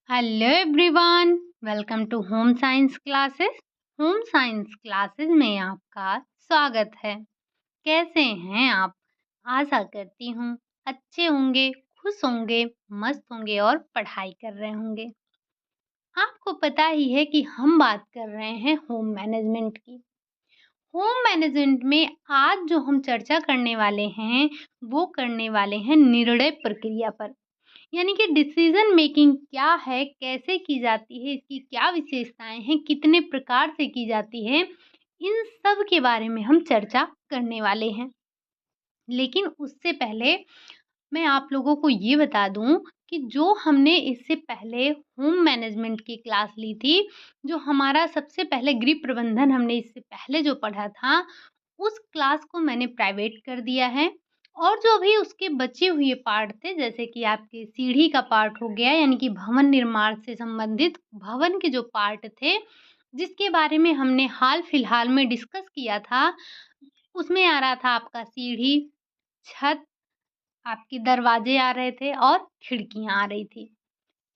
Hello everyone, welcome to home science classes. Home science classes में आपका स्वागत है। कैसे हैं आप? आशा करती हूँ अच्छे होंगे, खुश होंगे, मस्त होंगे और पढ़ाई कर रहे होंगे। आपको पता ही है कि हम बात कर रहे हैं होम मैनेजमेंट की। होम मैनेजमेंट में आज जो हम चर्चा करने वाले हैं, वो करने वाले हैं निर्णय प्रक्रिया पर। यानी कि डिसीजन मेकिंग क्या है, कैसे की जाती है, इसकी क्या विशेषताएँ हैं, कितने प्रकार से की जाती है, इन सब के बारे में हम चर्चा करने वाले हैं। लेकिन उससे पहले मैं आप लोगों को ये बता दूँ कि जो हमने इससे पहले होम मैनेजमेंट की क्लास ली थी, जो हमारा सबसे पहले गृह प्रबंधन हमने इससे पहले जो पढ़ा था, उस क्लास को मैंने प्राइवेट कर दिया है। और जो भी उसके बचे हुए पार्ट थे, जैसे कि आपके सीढ़ी का पार्ट हो गया, यानी कि भवन निर्माण से संबंधित भवन के जो पार्ट थे, जिसके बारे में हमने हाल-फिलहाल में डिस्कस किया था, उसमें आ रहा था आपका सीढ़ी, छत, आपके दरवाजे आ रहे थे और खिड़कियाँ आ रही थी।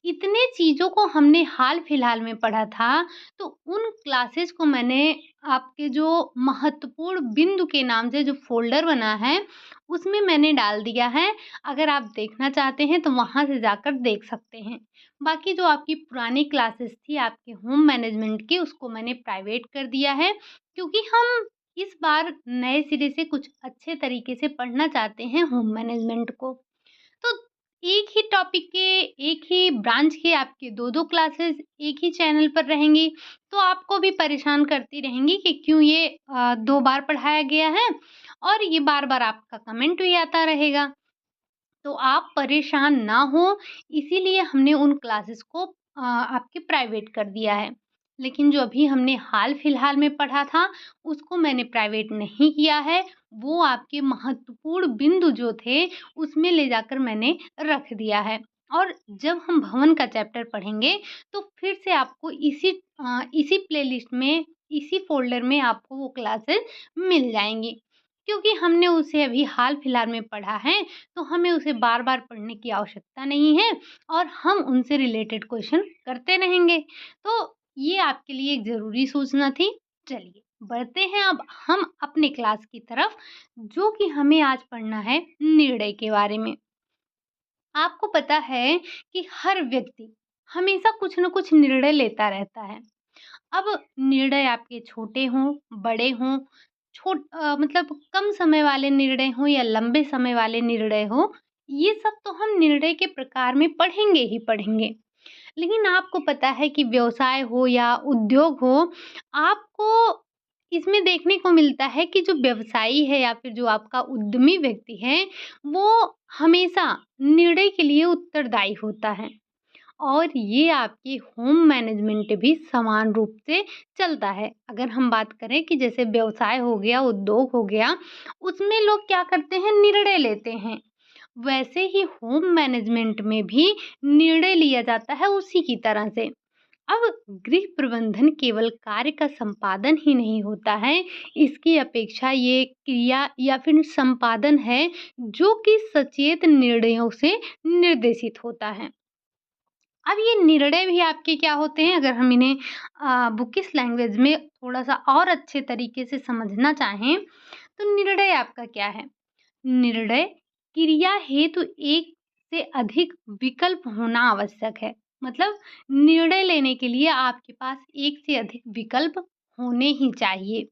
इतने चीज़ों को हमने हाल-फिलहाल में पढ़ा था, तो उन क्लासेस को मैंने आपके जो महत्वपूर्ण बिंदु के नाम से जो फ़ोल्डर बना है, उसमें मैंने डाल दिया है। अगर आप देखना चाहते हैं, तो वहाँ से जाकर देख सकते हैं। बाकी जो आपकी पुरानी क्लासेस थी आपके होम मैनेजमेंट की, उसको मैंने प्राइवेट कर दिया है, क्योंकि हम इस बार नए सिरे से कुछ अच्छे तरीके से पढ़ना चाहते हैं होम मैनेजमेंट को। तो एक ही टॉपिक के, एक ही ब्रांच के आपके 2-2 क्लासेस एक ही चैनल पर रहेंगी, तो आपको भी परेशान करती रहेंगी कि क्यों ये 2 बार पढ़ाया गया है और ये बार-बार आपका कमेंट भी आता रहेगा। तो आप परेशान ना हो, इसीलिए हमने उन क्लासेस को आपके प्राइवेट कर दिया है। लेकिन जो अभी हमने हाल-फिलहाल में पढ़ा था, उसको मैंने प्राइवेट नहीं किया है। वो आपके महत्वपूर्ण बिंदु जो थे, उसमें ले जाकर मैंने रख दिया है। और जब हम भवन का चैप्टर पढ़ेंगे, तो फिर से आपको इसी प्लेलिस्ट में, इसी फ़ोल्डर में आपको वो क्लासेस मिल जाएँगी। क्योंकि हमने उसे अभी हाल-फिलहाल में पढ़ा है, तो हमें उसे बार-बार पढ़ने की आवश्यकता नहीं है और हम उनसे रिलेटेड क्वेश्चन करते रहेंगे। तो ये आपके लिए एक ज़रूरी सूचना थी। चलिए, बढ़ते हैं अब हम अपने क्लास की तरफ, जो कि हमें आज पढ़ना है निर्णय के बारे में। आपको पता है कि हर व्यक्ति हमेशा कुछ न कुछ निर्णय लेता रहता है। अब निर्णय आपके छोटे हों, बड़े हों, मतलब कम समय वाले निर्णय हों या लंबे समय वाले निर्णय हों, ये सब तो हम निर्णय के प्रकार में पढ़ेंगे ही पढ़ेंगे। लेकिन आपको पता है कि व्यवसाय हो या उद्योग हो, आपको इसमें देखने को मिलता है कि जो व्यवसायी है या फिर जो आपका उद्यमी व्यक्ति है, वो हमेशा निर्णय के लिए उत्तरदायी होता है। और ये आपकी होम मैनेजमेंट भी समान रूप से चलता है। अगर हम बात करें कि जैसे व्यवसाय हो गया, उद्योग हो गया, उसमें लोग क्या करते हैं, निर्णय लेते हैं। वैसे ही होम मैनेजमेंट में भी निर्णय लिया जाता है उसी की तरह से। अब गृह प्रबंधन केवल कार्य का संपादन ही नहीं होता है, इसकी अपेक्षा ये क्रिया या फिर संपादन है, जो कि सचेत निर्णयों से निर्देशित होता है। अब ये निर्णय भी आपके क्या होते हैं, अगर हम इन्हें बुकिश लैंग्वेज में थोड़ा-सा और अच्छे तरीके से समझना चाहें, तो निर्णय आपका क्या है? निर्णय क्रिया हेतु एक से अधिक विकल्प होना आवश्यक है। मतलब निर्णय लेने के लिए आपके पास एक से अधिक विकल्प होने ही चाहिए।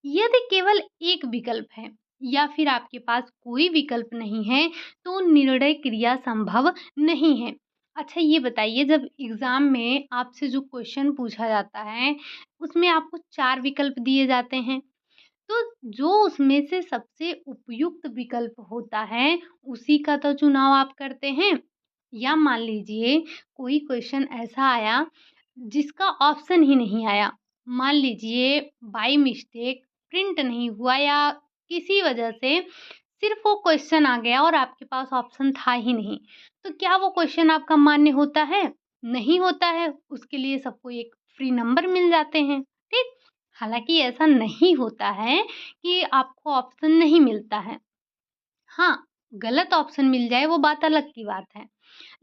यदि केवल एक विकल्प है या फिर आपके पास कोई विकल्प नहीं है, तो निर्णय क्रिया संभव नहीं है। अच्छा ये बताइए, जब एग्ज़ाम में आपसे जो क्वेश्चन पूछा जाता है, उसमें आपको 4 विकल्प दिए जाते हैं। तो जो उसमें से सबसे उपयुक्त विकल्प होता है, उसी का तो चुनाव आप करते हैं। या मान लीजिए कोई क्वेश्चन ऐसा आया जिसका ऑप्शन ही नहीं आया। मान लीजिए बाय मिस्टेक प्रिंट नहीं हुआ या किसी वजह से सिर्फ़ वो क्वेश्चन आ गया और आपके पास ऑप्शन था ही नहीं। तो क्या वो क्वेश्चन आपका मान्य होता है? नहीं होता है। उसके लिए सबको एक फ्री नंबर मिल जाते हैं, ठीक? हालाँकि ऐसा नहीं होता है कि आपको ऑप्शन नहीं मिलता है। हाँ, गलत ऑप्शन मिल जाए वो बात अलग की बात है।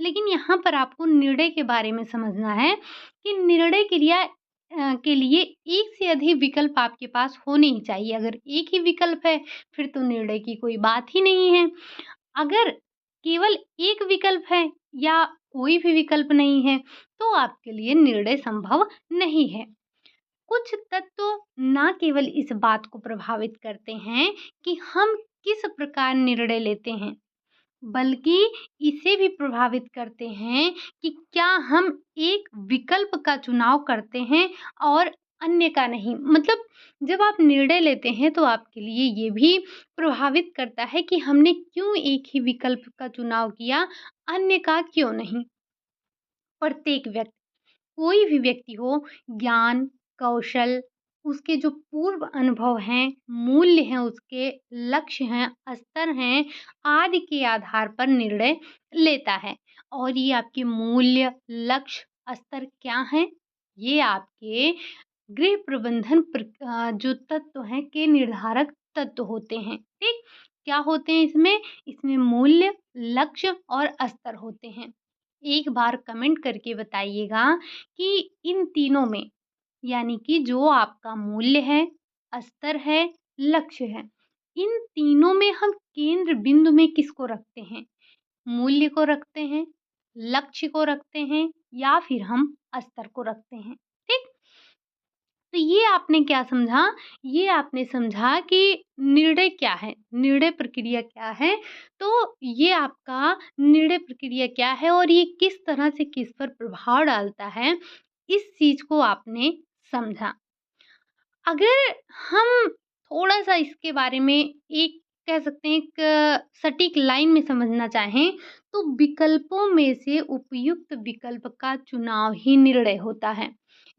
लेकिन यहाँ पर आपको निर्णय के बारे में समझना है कि निर्णय के लिए एक से अधिक विकल्प आपके पास होने ही चाहिए। अगर एक ही विकल्प है, फिर तो निर्णय की कोई बात ही नहीं है। अगर केवल एक विकल्प है या कोई भी विकल्प नहीं है, तो आपके लिए निर्णय संभव नहीं है। कुछ तत्व ना केवल इस बात को प्रभावित करते हैं कि हम किस प्रकार निर्णय लेते हैं, बल्कि इसे भी प्रभावित करते हैं कि क्या हम एक विकल्प का चुनाव करते हैं और अन्य का नहीं। मतलब जब आप निर्णय लेते हैं तो आपके लिए ये भी प्रभावित करता है कि हमने क्यों एक ही विकल्प का चुनाव किया, अन्य का क्यों नहीं। प्रत्येक व्यक्ति, कोई भी व्यक्ति हो, ज्ञान, कौशल, उसके जो पूर्व अनुभव हैं, मूल्य हैं उसके, लक्ष्य हैं, स्तर हैं, आदि के आधार पर निर्णय लेता है। और ये आपके मूल्य, लक्ष्य, स्तर क्या हैं? ये आपके गृह प्रबंधन जो तत्व हैं के निर्धारक तत्व होते हैं, ठीक? क्या होते हैं इसमें? इसमें मूल्य, लक्ष्य और स्तर होते हैं। एक बार कमेंट करके बताइएगा कि इन तीनों में, यानी कि जो आपका मूल्य है, स्तर है, लक्ष्य है, इन तीनों में हम केंद्र बिंदु में किसको रखते हैं? मूल्य को रखते हैं, लक्ष्य को रखते हैं या फिर हम स्तर को रखते हैं, ठीक? तो ये आपने क्या समझा? ये आपने समझा कि निर्णय क्या है, निर्णय प्रक्रिया क्या है। तो ये आपका निर्णय प्रक्रिया क्या है और ये किस तरह से किस पर प्रभाव डालता है, इस चीज़ को आपने समझा। अगर हम थोड़ा-सा इसके बारे में एक कह सकते हैं एक सटीक लाइन में समझना चाहें, तो विकल्पों में से उपयुक्त विकल्प का चुनाव ही निर्णय होता है।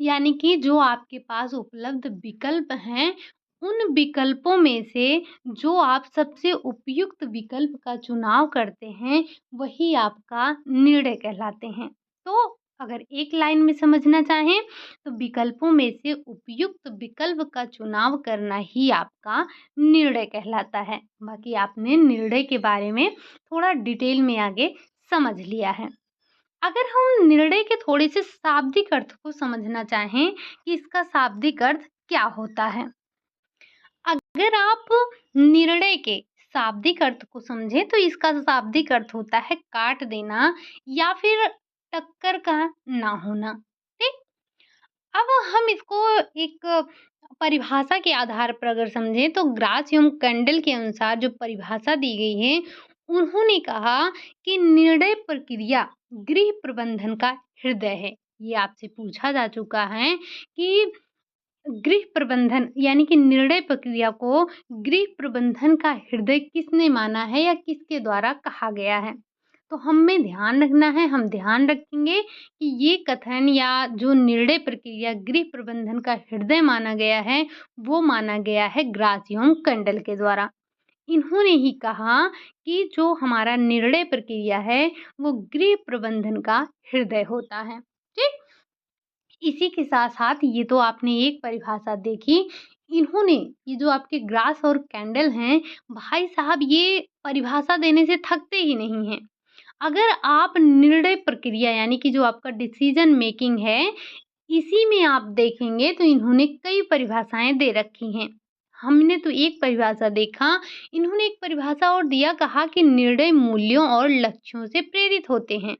यानी कि जो आपके पास उपलब्ध विकल्प हैं, उन विकल्पों में से जो आप सबसे उपयुक्त विकल्प का चुनाव करते हैं, वही आपका निर्णय कहलाते हैं। तो अगर एक लाइन में समझना चाहें, तो विकल्पों में से उपयुक्त विकल्प का चुनाव करना ही आपका निर्णय कहलाता है। बाकी आपने निर्णय के बारे में थोड़ा डिटेल में आगे समझ लिया है। अगर हम निर्णय के थोड़े से शाब्दिक अर्थ को समझना चाहें कि इसका शाब्दिक अर्थ क्या होता है। अगर आप निर्णय के शाब्दिक अर्थ को समझें तो इसका शाब्दिक अर्थ होता है काट देना या फिर टक्कर का ना होना। ठीक? अब हम इसको एक परिभाषा के आधार पर अगर समझें तो ग्रास एवं कैंडल के अनुसार जो परिभाषा दी गई है, उन्होंने कहा कि निर्णय प्रक्रिया गृह प्रबंधन का हृदय है। ये आपसे पूछा जा चुका है कि गृह प्रबंधन यानी कि निर्णय प्रक्रिया को गृह प्रबंधन का हृदय किसने माना है या किसके द्वारा कहा गया है। तो हमें ध्यान रखना है, हम ध्यान रखेंगे कि ये कथन या जो निर्णय प्रक्रिया गृह प्रबंधन का हृदय माना गया है, वो माना गया है ग्रासियम कंडल के द्वारा। इन्होंने ही कहा कि जो हमारा निर्णय प्रक्रिया है, वो गृह प्रबंधन का हृदय होता है। ठीक? इसी के साथ-साथ ये तो आपने एक परिभाषा देखी, इन्होंने ये जो आपके ग्रास और कैंडल हैं, भाई साहब ये परिभाषा देने से थकते ही नहीं हैं। अगर आप निर्णय प्रक्रिया यानी कि जो आपका डिसीजन मेकिंग है, इसी में आप देखेंगे तो इन्होंने कई परिभाषाएँ दे रखी हैं। हमने तो एक परिभाषा देखा, इन्होंने एक परिभाषा और दिया, कहा कि निर्णय मूल्यों और लक्ष्यों से प्रेरित होते हैं।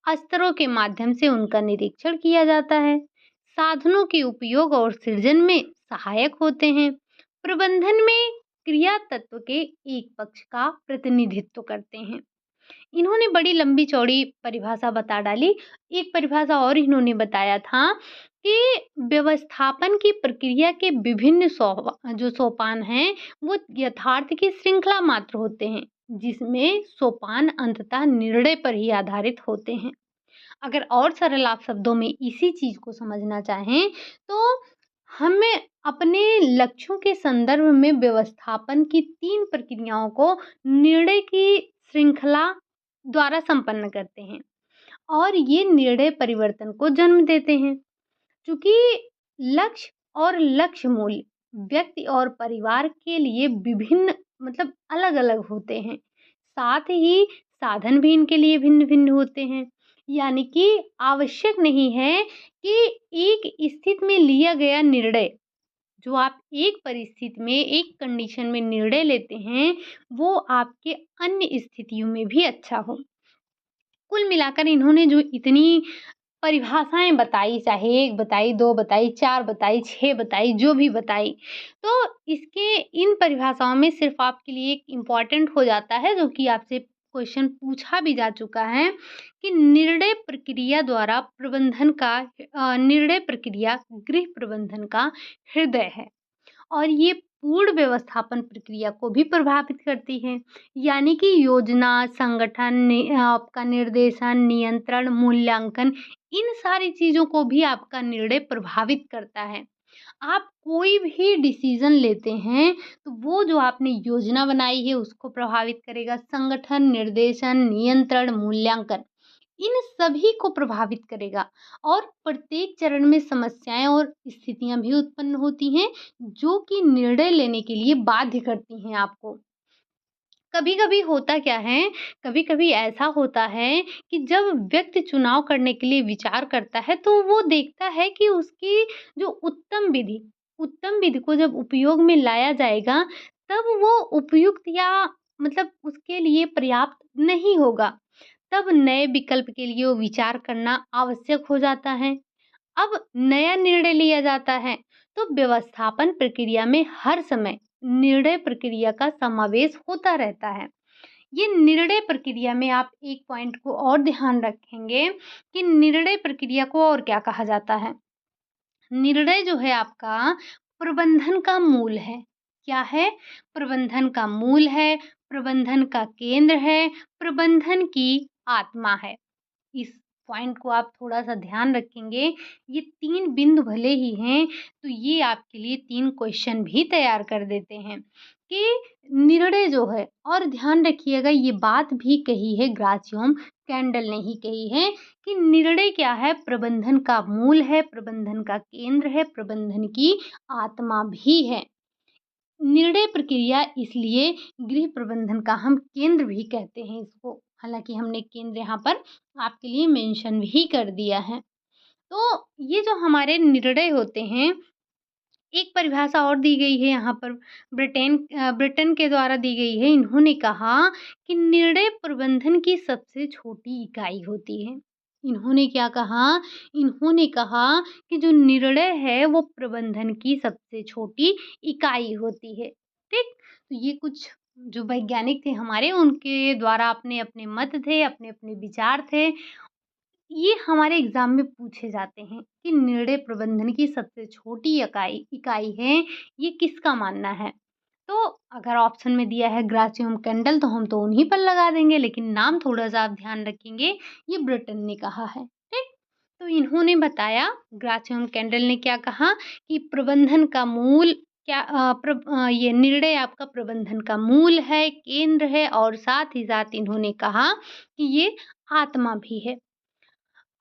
स्तरों के माध्यम से उनका निरीक्षण किया जाता है, साधनों के उपयोग और सृजन में सहायक होते हैं, प्रबंधन में क्रिया तत्व के एक पक्ष का प्रतिनिधित्व करते हैं। इन्होंने बड़ी लंबी चौड़ी परिभाषा बता डाली। एक परिभाषा और इन्होंने बताया था कि व्यवस्थापन की प्रक्रिया के विभिन्न जो सोपान हैं, वो यथार्थ की श्रृंखला मात्र होते हैं, जिसमें सोपान अंततः निर्णय पर ही आधारित होते हैं। अगर और सरल आप शब्दों में इसी चीज़ को समझना चाहें, तो हमें अपने लक्ष्यों के संदर्भ में व्यवस्थापन की 3 प्रक्रियाओं को निर्णय की श्रृंखला द्वारा संपन्न करते हैं और ये निर्णय परिवर्तन को जन्म देते हैं। चूँकि लक्ष्य और लक्ष्य मूल्य व्यक्ति और परिवार के लिए विभिन्न मतलब अलग-अलग होते हैं। साथ ही साधन भी इनके लिए भिन्न-भिन्न होते हैं। यानी कि आवश्यक नहीं है कि एक स्थिति में लिया गया निर्णय, जो आप एक परिस्थिति में, एक कंडीशन में निर्णय लेते हैं, वो आपके अन्य स्थितियों में भी अच्छा हो। कुल मिलाकर इन्होंने जो इतनी परिभाषाएँ बताई, चाहे 1 बताई, 2 बताई, 4 बताई, 6 बताई, जो भी बताई, तो इसके इन परिभाषाओं में सिर्फ़ आपके लिए एक इम्पोर्टेंट हो जाता है, जो कि आपसे क्वेश्चन पूछा भी जा चुका है कि निर्णय प्रक्रिया गृह प्रबंधन का हृदय है। और ये पूर्ण व्यवस्थापन प्रक्रिया को भी प्रभावित करती है। यानी कि योजना, संगठन, आपका निर्देशन, नियंत्रण, मूल्यांकन, इन सारी चीज़ों को भी आपका निर्णय प्रभावित करता है। आप कोई भी डिसीज़न लेते हैं, तो वो जो आपने योजना बनाई है उसको प्रभावित करेगा, संगठन, निर्देशन, नियंत्रण, मूल्यांकन, इन सभी को प्रभावित करेगा और प्रत्येक चरण में समस्याएँ और स्थितियाँ भी उत्पन्न होती हैं, जो कि निर्णय लेने के लिए बाध्य करती हैं आपको। कभी-कभी होता क्या है, कभी-कभी ऐसा होता है कि जब व्यक्ति चुनाव करने के लिए विचार करता है, तो वो देखता है कि उसकी जो उत्तम विधि को जब उपयोग में लाया जाएगा, तब वो उपयुक्त या मतलब उसके लिए पर्याप्त नहीं होगा। तब नए विकल्प के लिए वो विचार करना आवश्यक हो जाता है। अब नया निर्णय लिया जाता है, तो व्यवस्थापन प्रक्रिया में हर समय निर्णय प्रक्रिया का समावेश होता रहता है। ये निर्णय प्रक्रिया में आप एक पॉइंट को और ध्यान रखेंगे कि निर्णय प्रक्रिया को और क्या कहा जाता है। निर्णय जो है आपका प्रबंधन का मूल है। क्या है? प्रबंधन का मूल है, प्रबंधन का केंद्र है, प्रबंधन की आत्मा है। इस पॉइंट को आप थोड़ा-सा ध्यान रखेंगे, ये 3 बिंदु भले ही हैं, तो ये आपके लिए 3 क्वेश्चन भी तैयार कर देते हैं कि निर्णय जो है और ध्यान रखिएगा ये बात भी कही है ग्राचियम कैंडल ने ही कही है कि निर्णय क्या है? प्रबंधन का मूल है, प्रबंधन का केंद्र है, प्रबंधन की आत्मा भी है। निर्णय प्रक्रिया इसलिए गृह प्रबंधन का हम केंद्र भी कहते हैं इसको। हालाँकि हमने केंद्र यहाँ पर आपके लिए मेंशन भी कर दिया है। तो ये जो हमारे निर्णय होते हैं, एक परिभाषा और दी गई है यहाँ पर ब्रिटेन के द्वारा दी गई है। इन्होंने कहा कि निर्णय प्रबंधन की सबसे छोटी इकाई होती है। इन्होंने क्या कहा? इन्होंने कहा कि जो निर्णय है वो प्रबंधन की सबसे छोटी इकाई होती है। ठीक? तो ये कुछ जो वैज्ञानिक थे हमारे उनके द्वारा अपने-अपने मत थे, अपने-अपने विचार थे। ये हमारे एग्ज़ाम में पूछे जाते हैं कि निर्णय प्रबंधन की सबसे छोटी इकाई इकाई है, ये किसका मानना है? तो अगर ऑप्शन में दिया है ग्राचियम कैंडल तो हम तो उन्हीं पर लगा देंगे, लेकिन नाम थोड़ा-सा आप ध्यान रखेंगे, ये ब्रिटेन ने कहा है, ठीक? तो इन्होंने बताया ग्राचियम कैंडल ने क्या कहा कि प्रबंधन का मूल ये निर्णय आपका प्रबंधन का मूल है, केंद्र है और साथ ही साथ इन्होंने कहा कि ये आत्मा भी है।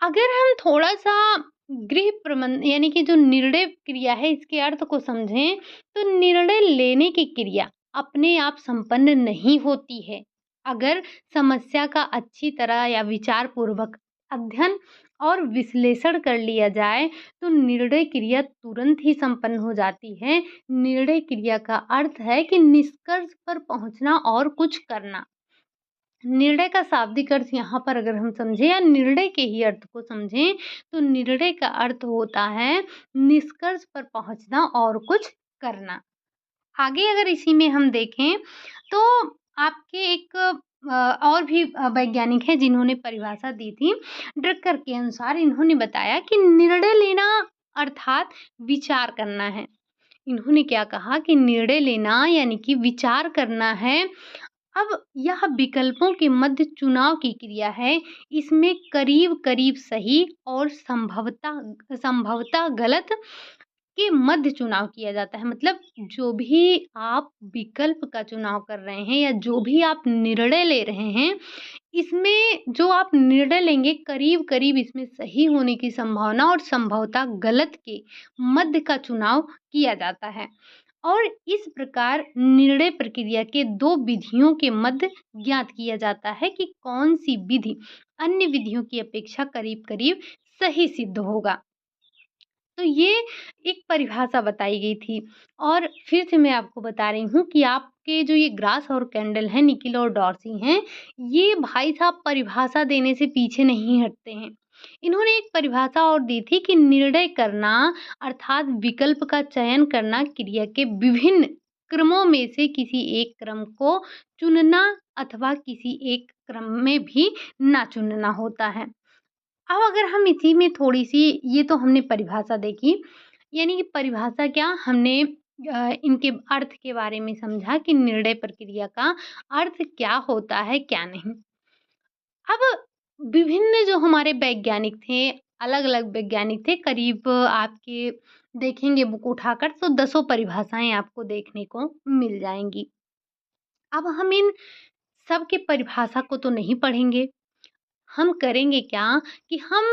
अगर हम थोड़ा-सा गृह प्रबंध यानी कि जो निर्णय क्रिया है इसके अर्थ को समझें, तो निर्णय लेने की क्रिया अपने आप संपन्न नहीं होती है। अगर समस्या का अच्छी तरह या विचारपूर्वक अध्ययन और विश्लेषण कर लिया जाए, तो निर्णय क्रिया तुरंत ही संपन्न हो जाती है। निर्णय क्रिया का अर्थ है कि निष्कर्ष पर पहुँचना और कुछ करना। निर्णय का शाब्दिक अर्थ यहाँ पर अगर हम समझें या निर्णय के ही अर्थ को समझें, तो निर्णय का अर्थ होता है निष्कर्ष पर पहुँचना और कुछ करना। आगे अगर इसी में हम देखें, तो आपके एक और भी वैज्ञानिक हैं जिन्होंने परिभाषा दी थी। ड्रकर के अनुसार इन्होंने बताया कि निर्णय लेना अर्थात विचार करना है। इन्होंने क्या कहा कि निर्णय लेना यानी कि विचार करना है। अब यह विकल्पों के मध्य चुनाव की क्रिया है। इसमें करीब-करीब सही और संभवतः गलत के मध्य चुनाव किया जाता है। मतलब जो भी आप विकल्प का चुनाव कर रहे हैं या जो भी आप निर्णय ले रहे हैं, इसमें जो आप निर्णय लेंगे करीब-करीब इसमें सही होने की संभावना और संभवतः गलत के मध्य का चुनाव किया जाता है। और इस प्रकार निर्णय प्रक्रिया के 2 विधियों के मध्य ज्ञात किया जाता है कि कौन-सी विधि अन्य विधियों की अपेक्षा करीब-करीब सही सिद्ध होगा। तो ये एक परिभाषा बताई गई थी और फिर से मैं आपको बता रही हूँ कि आपके जो ये ग्रास और कैंडल हैं, निकिल और डॉर्सी हैं, ये भाई साहब परिभाषा देने से पीछे नहीं हटते हैं। इन्होंने एक परिभाषा और दी थी कि निर्णय करना अर्थात विकल्प का चयन करना क्रिया के विभिन्न क्रमों में से किसी एक क्रम को चुनना अथवा किसी एक क्रम में भी ना चुनना होता है। अब अगर हम इसी में थोड़ी-सी ये तो हमने परिभाषा देखी, यानी कि परिभाषा क्या हमने इनके अर्थ के बारे में समझा कि निर्णय प्रक्रिया का अर्थ क्या होता है, क्या नहीं। अब विभिन्न जो हमारे वैज्ञानिक थे, अलग-अलग वैज्ञानिक थे, करीब आपके देखेंगे बुक उठाकर तो दसों परिभाषाएँ आपको देखने को मिल जाएँगी। अब हम इन सब के परिभाषा को तो नहीं पढ़ेंगे, हम करेंगे क्या कि हम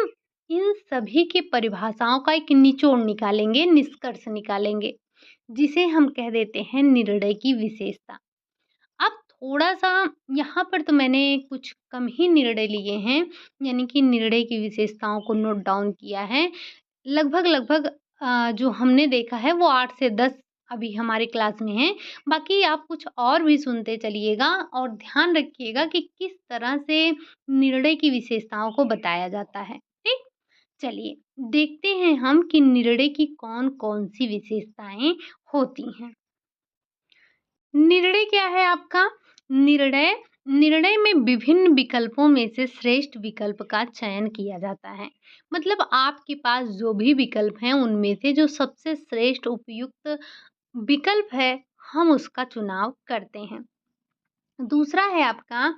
इन सभी की परिभाषाओं का एक निचोड़ निकालेंगे, निष्कर्ष निकालेंगे, जिसे हम कह देते हैं निर्णय की विशेषता। अब थोड़ा-सा यहाँ पर तो मैंने कुछ कम ही निर्णय लिए हैं, यानी कि निर्णय की विशेषताओं को नोट डाउन किया है। लगभग-लगभग जो हमने देखा है वो 8 से 10 अभी हमारी क्लास में हैं। बाकी आप कुछ और भी सुनते चलिएगा और ध्यान रखिएगा कि किस तरह से निर्णय की विशेषताओं को बताया जाता है। ठीक? चलिए देखते हैं हम कि निर्णय की कौन-कौन सी विशेषताएँ होती हैं। निर्णय क्या है आपका? निर्णय निर्णय में विभिन्न विकल्पों में से श्रेष्ठ विकल्प का चयन किया जाता है। मतलब आपके पास जो भी विकल्प हैं उनमें से जो सबसे श्रेष्ठ उपयुक्त विकल्प है, हम उसका चुनाव करते हैं। दूसरा है आपका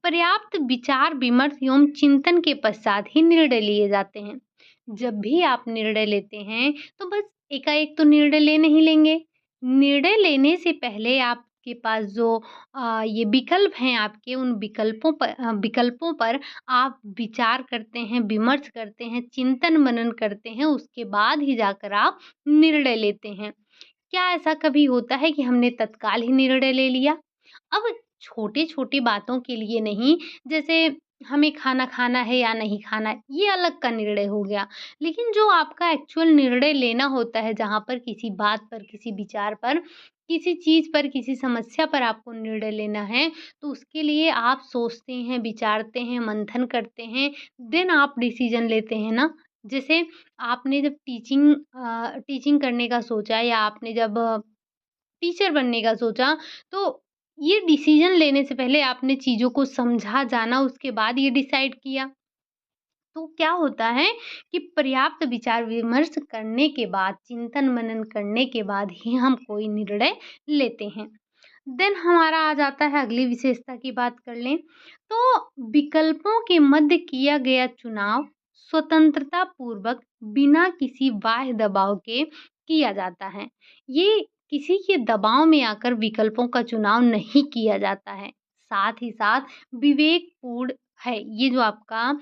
पर्याप्त विचार विमर्श एवं चिंतन के पश्चात ही निर्णय लिए जाते हैं। जब भी आप निर्णय लेते हैं तो बस एकाएक तो निर्णय ले नहीं लेंगे। निर्णय लेने से पहले आपके पास जो ये विकल्प हैं आपके उन विकल्पों पर आप विचार करते हैं, विमर्श करते हैं, चिंतन मनन करते हैं, उसके बाद ही जाकर आप निर्णय लेते हैं। क्या ऐसा कभी होता है कि हमने तत्काल ही निर्णय ले लिया? अब छोटी-छोटी बातों के लिए नहीं, जैसे हमें खाना खाना है या नहीं खाना, ये अलग का निर्णय हो गया। लेकिन जो आपका एक्चुअल निर्णय लेना होता है, जहाँ पर किसी बात पर, किसी विचार पर, किसी चीज़ पर, किसी समस्या पर आपको निर्णय लेना है, तो उसके लिए आप सोचते हैं, विचारते हैं, मंथन करते हैं, देन आप डिसीज़न लेते हैं ना। जैसे आपने जब टीचिंग करने का सोचा या आपने जब टीचर बनने का सोचा, तो ये डिसीज़न लेने से पहले आपने चीज़ों को समझा, जाना, उसके बाद ये डिसाइड किया। तो क्या होता है कि पर्याप्त विचार-विमर्श करने के बाद, चिंतन-मनन करने के बाद ही हम कोई निर्णय लेते हैं। देन हमारा आ जाता है अगली विशेषता की बात कर लें, तो विकल्पों के मध्य किया गया चुनाव स्वतंत्रता पूर्वक बिना किसी बाह्य दबाव के किया जाता है। ये किसी के दबाव में आकर विकल्पों का चुनाव नहीं किया जाता है। साथ ही साथ विवेकपूर्ण है। ये जो आपका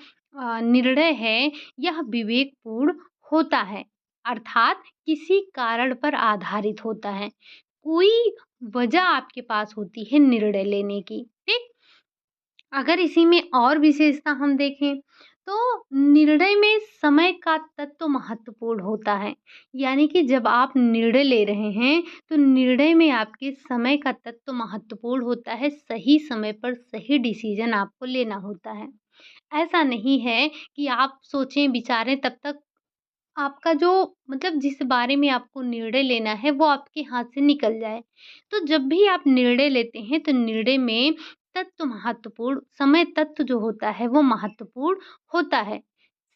निर्णय है, यह विवेकपूर्ण होता है, अर्थात किसी कारण पर आधारित होता है। कोई वजह आपके पास होती है निर्णय लेने की, ठीक? अगर इसी में और विशेषता हम देखें, तो निर्णय में समय का तत्व महत्वपूर्ण होता है। यानी कि जब आप निर्णय ले रहे हैं, तो निर्णय में आपके समय का तत्व महत्वपूर्ण होता है। सही समय पर सही डिसीज़न आपको लेना होता है। ऐसा नहीं है कि आप सोचें, विचारें तब तक आपका जो मतलब जिस बारे में आपको निर्णय लेना है वो आपके हाथ से निकल जाए। तो जब भी आप निर्णय लेते हैं तो निर्णय में तत्व महत्वपूर्ण समय तत्व जो होता है वो महत्वपूर्ण होता है।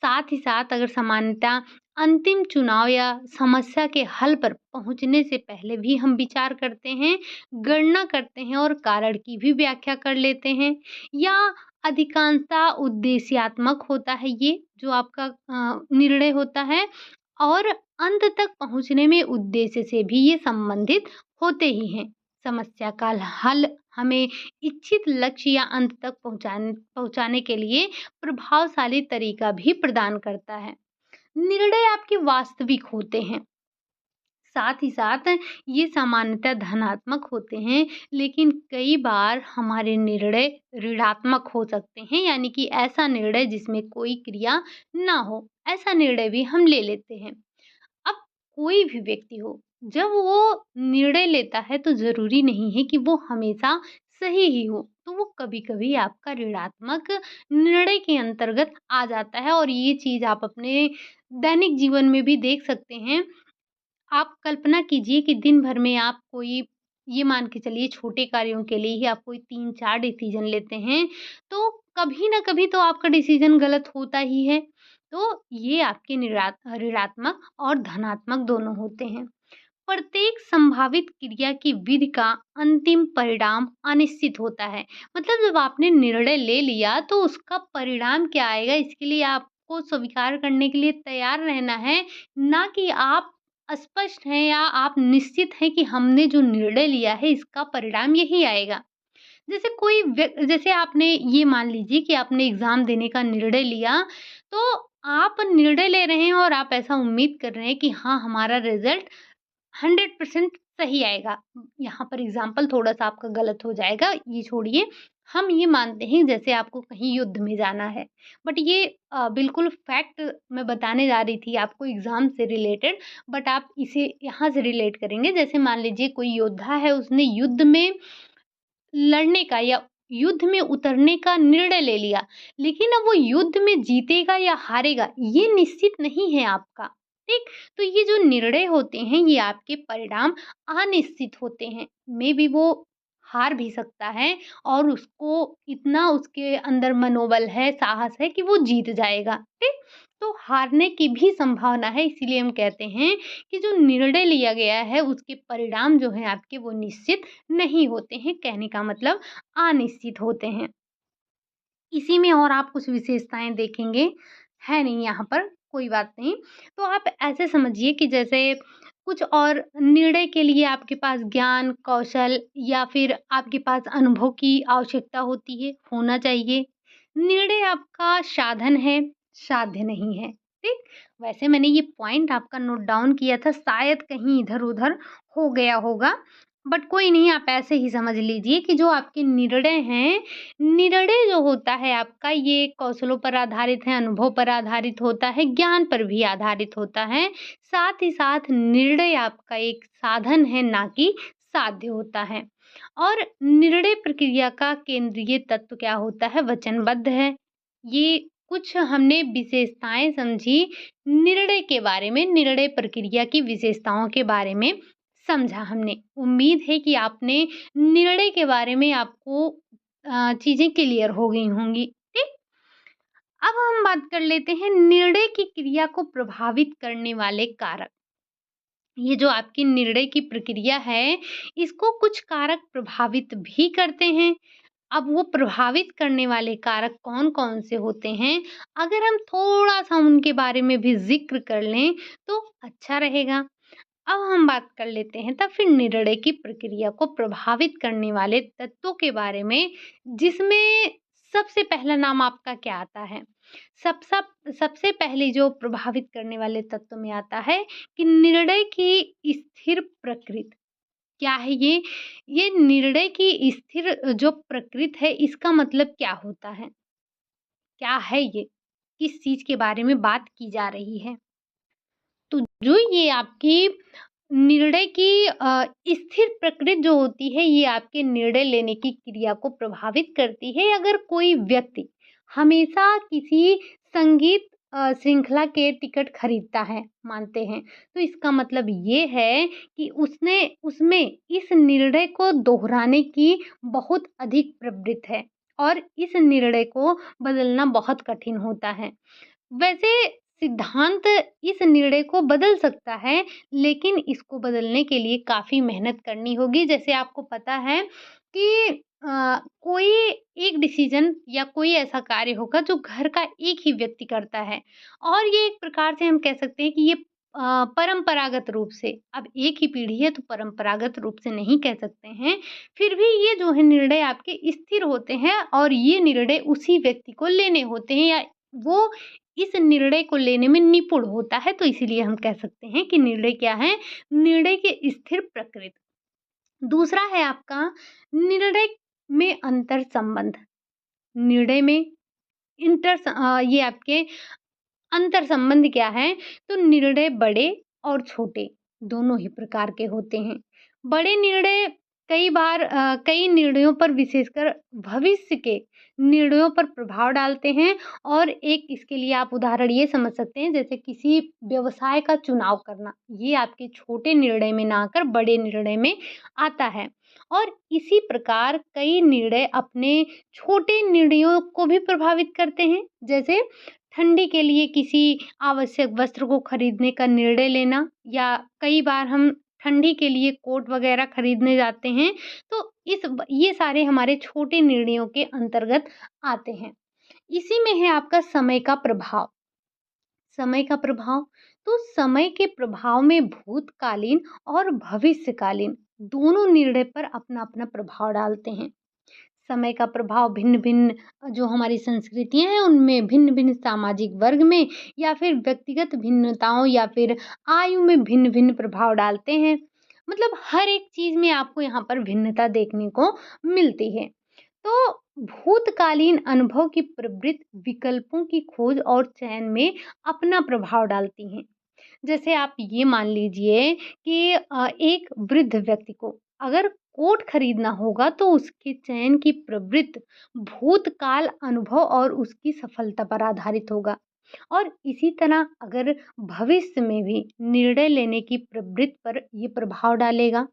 साथ ही साथ अगर सामान्यतः अंतिम चुनाव या समस्या के हल पर पहुँचने से पहले भी हम विचार करते हैं, गणना करते हैं और कारण की भी व्याख्या कर लेते हैं या अधिकांशतः उद्देश्यात्मक होता है ये जो आपका निर्णय होता है और अंत तक पहुँचने में उद्देश्य से भी ये संबंधित होते ही हैं। समस्या का हल हमें इच्छित लक्ष्य या अंत तक पहुँचाने के लिए प्रभावशाली तरीका भी प्रदान करता है। निर्णय आपके वास्तविक होते हैं। साथ ही साथ ये सामान्यतः धनात्मक होते हैं, लेकिन कई बार हमारे निर्णय ऋणात्मक हो सकते हैं, यानी कि ऐसा निर्णय जिसमें कोई क्रिया ना हो, ऐसा निर्णय भी हम ले लेते हैं। अब कोई भी व्यक्ति हो, जब वो निर्णय लेता है तो ज़रूरी नहीं है कि वो हमेशा सही ही हो, तो वो कभी-कभी आपका ऋणात्मक निर्णय के अंतर्गत आ जाता है और ये चीज़ आप अपने दैनिक जीवन में भी देख सकते हैं। आप कल्पना कीजिए कि दिन भर में आप कोई ये मान के चलिए छोटे कार्यों के लिए ही आप कोई 3-4 डिसीज़न लेते हैं, तो कभी न कभी तो आपका डिसीज़न गलत होता ही है। तो ये आपके ऋणात्मक और धनात्मक दोनों होते हैं। प्रत्येक संभावित क्रिया की विधि का अंतिम परिणाम अनिश्चित होता है। मतलब जब आपने निर्णय ले लिया तो उसका परिणाम क्या आएगा इसके लिए आपको स्वीकार करने के लिए तैयार रहना है, ना कि आप अस्पष्ट हैं या आप निश्चित हैं कि हमने जो निर्णय लिया है इसका परिणाम यही आएगा। जैसे आपने ये मान लीजिए कि आपने एग्ज़ाम देने का निर्णय लिया, तो आप निर्णय ले रहे हैं और आप ऐसा उम्मीद कर रहे हैं कि हाँ, हमारा रिज़ल्ट 100% सही आएगा। यहाँ पर एग्ज़ाम्पल थोड़ा-सा आपका गलत हो जाएगा, ये छोड़िए। हम ये मानते हैं जैसे आपको कहीं युद्ध में जाना है, बट ये बिल्कुल फैक्ट मैं बताने जा रही थी आपको एग्ज़ाम से रिलेटेड, बट आप इसे यहाँ से रिलेट करेंगे। जैसे मान लीजिए कोई योद्धा है, उसने युद्ध में लड़ने का या युद्ध में उतरने का निर्णय ले लिया, लेकिन अब वो युद्ध में जीतेगा या हारेगा, ये निश्चित नहीं है आपका, ठीक? तो ये जो निर्णय होते हैं, ये आपके परिणाम अनिश्चित होते हैं। मेबी वो हार भी सकता है और उसको इतना उसके अंदर मनोबल है, साहस है कि वो जीत जाएगा, ठीक? तो हारने की भी संभावना है, इसीलिए हम कहते हैं कि जो निर्णय लिया गया है, उसके परिणाम जो हैं आपके वो निश्चित नहीं होते हैं, कहने का मतलब अनिश्चित होते हैं। इसी में और आप कुछ विशेषताएँ देखेंगे, है नहीं यहाँ पर, कोई बात नहीं। तो आप ऐसे समझिए कि जैसे कुछ और निर्णय के लिए आपके पास ज्ञान, कौशल या फिर आपके पास अनुभव की आवश्यकता होती है, होना चाहिए। निर्णय आपका साधन है, साध्य नहीं है, ठीक? वैसे मैंने ये पॉइंट आपका नोट डाउन किया था, शायद कहीं इधर-उधर हो गया होगा, बट कोई नहीं, आप ऐसे ही समझ लीजिए कि जो आपके निर्णय हैं, निर्णय जो होता है आपका ये कौशलों पर आधारित है, अनुभव पर आधारित होता है, ज्ञान पर भी आधारित होता है। साथ ही साथ निर्णय आपका एक साधन है, ना कि साध्य होता है। और निर्णय प्रक्रिया का केंद्रीय तत्व क्या होता है? वचनबद्ध है। ये कुछ हमने विशेषताएँ समझी निर्णय के बारे में, निर्णय प्रक्रिया की विशेषताओं के बारे में समझा हमने। उम्मीद है कि आपने निर्णय के बारे में आपको चीज़ें क्लियर हो गई होंगी, ठीक? अब हम बात कर लेते हैं निर्णय की क्रिया को प्रभावित करने वाले कारक। ये जो आपकी निर्णय की प्रक्रिया है, इसको कुछ कारक प्रभावित भी करते हैं। अब वो प्रभावित करने वाले कारक कौन-कौन से होते हैं? अगर हम थोड़ा-सा उनके बारे में भी ज़िक्र कर लें, तो अच्छा रहेगा। अब हम बात कर लेते हैं तब फिर निर्णय की प्रक्रिया को प्रभावित करने वाले तत्वों के बारे में, जिसमें सबसे पहला नाम आपका क्या आता है? सब सब सबसे पहले जो प्रभावित करने वाले तत्व में आता है कि निर्णय की स्थिर प्रकृति। क्या है ये? ये निर्णय की स्थिर जो प्रकृति है, इसका मतलब क्या होता है? क्या है ये? किस चीज़ के बारे में बात की जा रही है? तो जो ये आपकी निर्णय की स्थिर प्रकृति जो होती है, ये आपके निर्णय लेने की क्रिया को प्रभावित करती है। अगर कोई व्यक्ति हमेशा किसी संगीत श्रृंखला के टिकट खरीदता है, मानते हैं, तो इसका मतलब ये है कि उसने उसमें इस निर्णय को दोहराने की बहुत अधिक प्रवृत्ति है और इस निर्णय को बदलना बहुत कठिन होता है। वैसे सिद्धांत इस निर्णय को बदल सकता है, लेकिन इसको बदलने के लिए काफ़ी मेहनत करनी होगी। जैसे आपको पता है कि कोई एक डिसीज़न या कोई ऐसा कार्य होगा जो घर का एक ही व्यक्ति करता है और ये एक प्रकार से हम कह सकते हैं कि ये परंपरागत रूप से, अब एक ही पीढ़ी है तो परंपरागत रूप से नहीं कह सकते हैं। फिर भी ये जो है निर्णय आपके स्थिर होते हैं और ये निर्णय उसी व्यक्ति को लेने होते हैं या वो इस निर्णय को लेने में निपुण होता है, तो इसीलिए हम कह सकते हैं कि निर्णय क्या है? निर्णय की स्थिर प्रकृति। दूसरा है आपका निर्णय में अंतर संबंध। निर्णय में ये आपके अंतर संबंध क्या है? तो निर्णय बड़े और छोटे दोनों ही प्रकार के होते हैं। बड़े निर्णय कई निर्णयों पर विशेषकर भविष्य के निर्णयों पर प्रभाव डालते हैं और एक इसके लिए आप उदाहरण ये समझ सकते हैं जैसे किसी व्यवसाय का चुनाव करना। ये आपके छोटे निर्णय में ना आकर बड़े निर्णय में आता है और इसी प्रकार कई निर्णय अपने छोटे निर्णयों को भी प्रभावित करते हैं। जैसे ठंडी के लिए किसी आवश्यक वस्त्र को खरीदने का निर्णय लेना या कई बार हम ठंडी के लिए कोट वगैरह खरीदने जाते हैं, तो ये सारे हमारे छोटे निर्णयों के अंतर्गत आते हैं। इसी में है आपका समय का प्रभाव। समय का प्रभाव, तो समय के प्रभाव में भूतकालीन और भविष्यकालीन दोनों निर्णय पर अपना-अपना प्रभाव डालते हैं। समय का प्रभाव भिन्न-भिन्न जो हमारी संस्कृतियाँ हैं उनमें भिन्न-भिन्न सामाजिक वर्ग में या फिर व्यक्तिगत भिन्नताओं या फिर आयु में भिन्न-भिन्न प्रभाव डालते हैं। मतलब हर एक चीज़ में आपको यहाँ पर भिन्नता देखने को मिलती है। तो भूतकालीन अनुभव की प्रवृत्ति विकल्पों की खोज और चयन में अपना प्रभाव डालती हैं। जैसे आप ये मान लीजिए कि एक वृद्ध व्यक्ति को अगर कोट खरीदना होगा तो उसके चयन की प्रवृत्ति भूतकाल अनुभव और उसकी सफलता पर आधारित होगा और इसी तरह अगर भविष्य में भी निर्णय लेने की प्रवृत्ति पर ये प्रभाव डालेगा।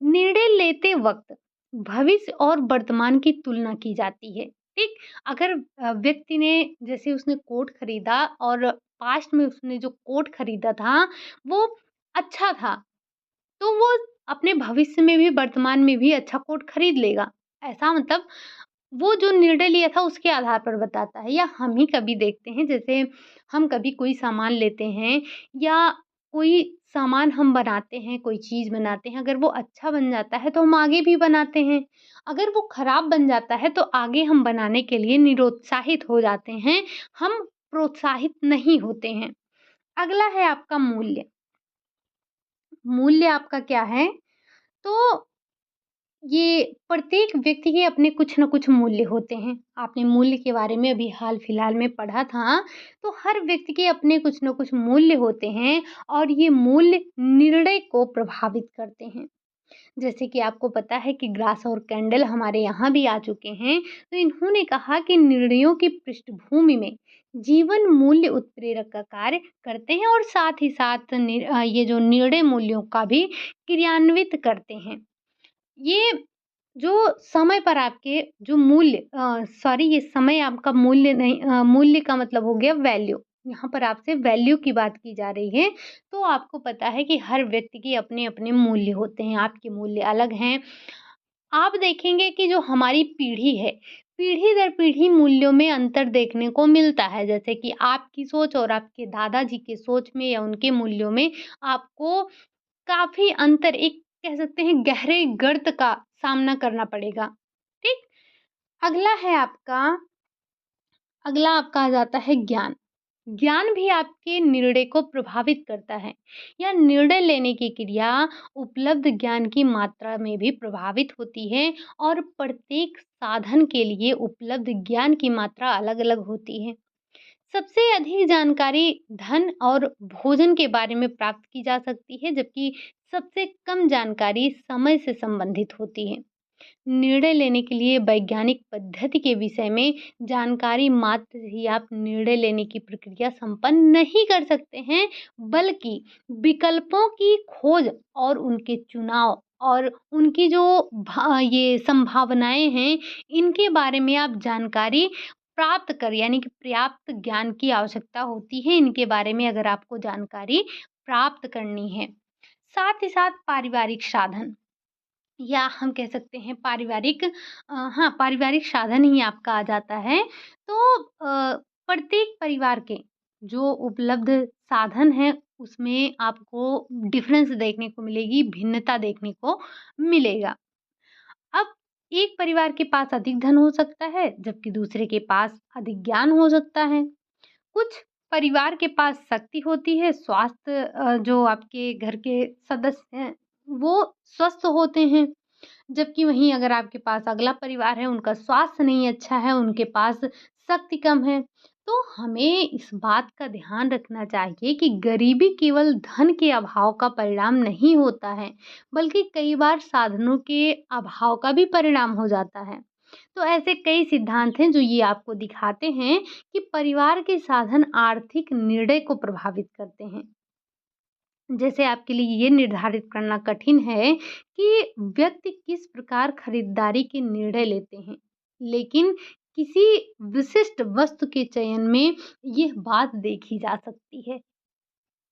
निर्णय लेते वक्त भविष्य और वर्तमान की तुलना की जाती है। ठीक, अगर व्यक्ति ने जैसे उसने कोट खरीदा और पास्ट में उसने जो कोट खरीदा था वो अच्छा था, तो वो अपने भविष्य में भी वर्तमान में भी अच्छा कोट खरीद लेगा। ऐसा मतलब वो जो निर्णय लिया था उसके आधार पर बताता है। या हम ही कभी देखते हैं जैसे हम कभी कोई सामान लेते हैं या कोई सामान हम बनाते हैं, कोई चीज़ बनाते हैं, अगर वो अच्छा बन जाता है तो हम आगे भी बनाते हैं। अगर वो खराब बन जाता है तो आगे हम बनाने के लिए निरुत्साहित हो जाते हैं, हम प्रोत्साहित नहीं होते हैं। अगला है आपका मूल्य। मूल्य आपका क्या है? तो ये प्रत्येक व्यक्ति के अपने कुछ न कुछ मूल्य होते हैं। आपने मूल्य के बारे में अभी हाल-फिलहाल में पढ़ा था, तो हर व्यक्ति के अपने कुछ न कुछ मूल्य होते हैं और ये मूल्य निर्णय को प्रभावित करते हैं। जैसे कि आपको पता है कि ग्रास और कैंडल हमारे यहाँ भी आ चुके हैं, तो इन्होंने कहा कि निर्णयों की पृष्ठभूमि में जीवन मूल्य उत्प्रेरक का कार्य करते हैं और साथ ही साथ ये जो निर्णय मूल्यों का भी क्रियान्वित करते हैं। ये जो समय पर आपके जो ये समय आपका मूल्य नहीं मूल्य का मतलब हो गया वैल्यू। यहाँ पर आपसे वैल्यू की बात की जा रही है, तो आपको पता है कि हर व्यक्ति के अपने-अपने मूल्य होते हैं, आपके मूल्य अलग हैं। आप देखेंगे कि जो हमारी पीढ़ी है, पीढ़ी दर पीढ़ी मूल्यों में अंतर देखने को मिलता है। जैसे कि आपकी सोच और आपके दादाजी की सोच में या उनके मूल्यों में आपको काफ़ी अंतर एक कह सकते हैं गहरे गर्त का सामना करना पड़ेगा, ठीक? अगला है आपका अगला आपका आ जाता है ज्ञान। ज्ञान भी आपके निर्णय को प्रभावित करता है या निर्णय लेने की क्रिया उपलब्ध ज्ञान की मात्रा में भी प्रभावित होती है और प्रत्येक साधन के लिए उपलब्ध ज्ञान की मात्रा अलग-अलग होती है। सबसे अधिक जानकारी धन और भोजन के बारे में प्राप्त की जा सकती है, जबकि सबसे कम जानकारी समय से संबंधित होती है। निर्णय लेने के लिए वैज्ञानिक पद्धति के विषय में जानकारी मात्र ही आप निर्णय लेने की प्रक्रिया संपन्न नहीं कर सकते हैं, बल्कि विकल्पों की खोज और उनके चुनाव और उनकी जो ये संभावनाएं हैं, इनके बारे में आप जानकारी प्राप्त कर यानी कि पर्याप्त ज्ञान की आवश्यकता होती है इनके बारे में अगर आपको जानकारी प्राप्त करनी है। साथ ही साथ पारिवारिक साधन या हम कह सकते हैं पारिवारिक साधन ही आपका आ जाता है। तो प्रत्येक परिवार के जो उपलब्ध साधन हैं, उसमें आपको डिफ़रेंस देखने को मिलेगी, भिन्नता देखने को मिलेगा। अब एक परिवार के पास अधिक धन हो सकता है, जबकि दूसरे के पास अधिक ज्ञान हो सकता है। कुछ परिवार के पास शक्ति होती है, स्वास्थ्य जो आपके घर के सदस्य हैं, वो स्वस्थ होते हैं। जबकि वहीं अगर आपके पास अगला परिवार है, उनका स्वास्थ्य नहीं अच्छा है, उनके पास शक्ति कम है, तो हमें इस बात का ध्यान रखना चाहिए कि गरीबी केवल धन के अभाव का परिणाम नहीं होता है, बल्कि कई बार साधनों के अभाव का भी परिणाम हो जाता है। तो ऐसे कई सिद्धांत हैं जो ये आपको दिखाते हैं कि परिवार के साधन आर्थिक निर्णय को प्रभावित करते हैं। जैसे आपके लिए ये निर्धारित करना कठिन है कि व्यक्ति किस प्रकार खरीदारी के निर्णय लेते हैं, लेकिन किसी विशिष्ट वस्तु के चयन में यह बात देखी जा सकती है।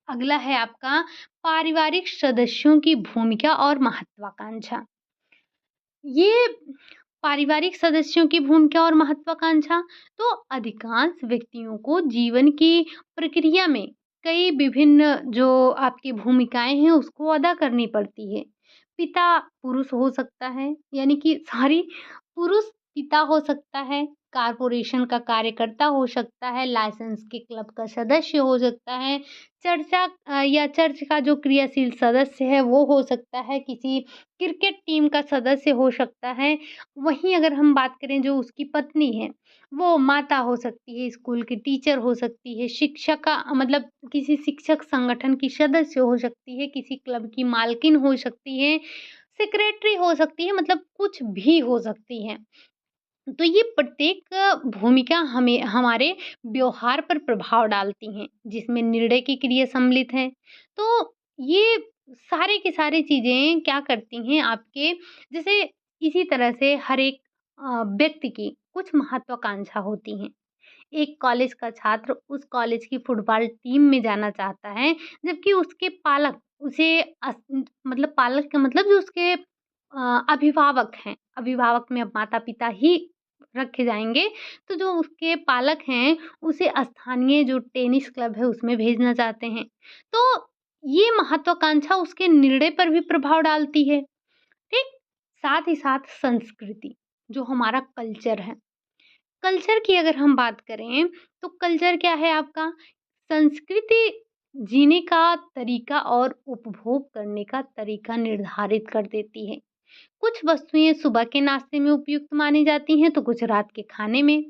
अगला है आपका पारिवारिक सदस्यों की भूमिका और महत्वाकांक्षा। ये पारिवारिक सदस्यों की भूमिका और महत्वाकांक्षा तो अधिकांश व्यक्तियों को जीवन की प्रक्रिया में कई विभिन्न जो आपकी भूमिकाएं हैं उसको अदा करनी पड़ती है। पिता पुरुष हो सकता है, यानी कि सॉरी, पुरुष पिता हो सकता है, कारपोरेशन का कार्यकर्ता हो सकता है, लाइसेंस के क्लब का सदस्य हो सकता है, या चर्च का जो क्रियाशील सदस्य है वो हो सकता है, किसी क्रिकेट टीम का सदस्य हो सकता है। वहीं अगर हम बात करें जो उसकी पत्नी है, वो माता हो सकती है, स्कूल की टीचर हो सकती है, शिक्षिका मतलब किसी शिक्षक संगठन की सदस्य हो सकती है, किसी क्लब की मालकिन हो सकती है, सेक्रेटरी हो सकती है, मतलब कुछ भी हो सकती है। तो ये प्रत्येक भूमिका हमें हमारे व्यवहार पर प्रभाव डालती हैं, जिसमें निर्णय की क्रिया सम्मिलित है। तो ये सारे की सारी चीज़ें क्या करती हैं आपके, जैसे इसी तरह से हर एक व्यक्ति की कुछ महत्वाकांक्षा होती हैं। एक कॉलेज का छात्र उस कॉलेज की फुटबॉल टीम में जाना चाहता है, जबकि उसके पालक उसे मतलब पालक का मतलब जो उसके अभिभावक हैं, अभिभावक में अब माता-पिता ही रखे जाएँगे, तो जो उसके पालक हैं, उसे स्थानीय जो टेनिस क्लब है, उसमें भेजना चाहते हैं। तो ये महत्वाकांक्षा उसके निर्णय पर भी प्रभाव डालती है, ठीक? साथ ही साथ संस्कृति, जो हमारा कल्चर है। कल्चर की अगर हम बात करें, तो कल्चर क्या है आपका? संस्कृति जीने का तरीका और उपभोग करने का तरीका निर्धारित कर देती है। कुछ वस्तुएँ सुबह के नाश्ते में उपयुक्त मानी जाती हैं, तो कुछ रात के खाने में।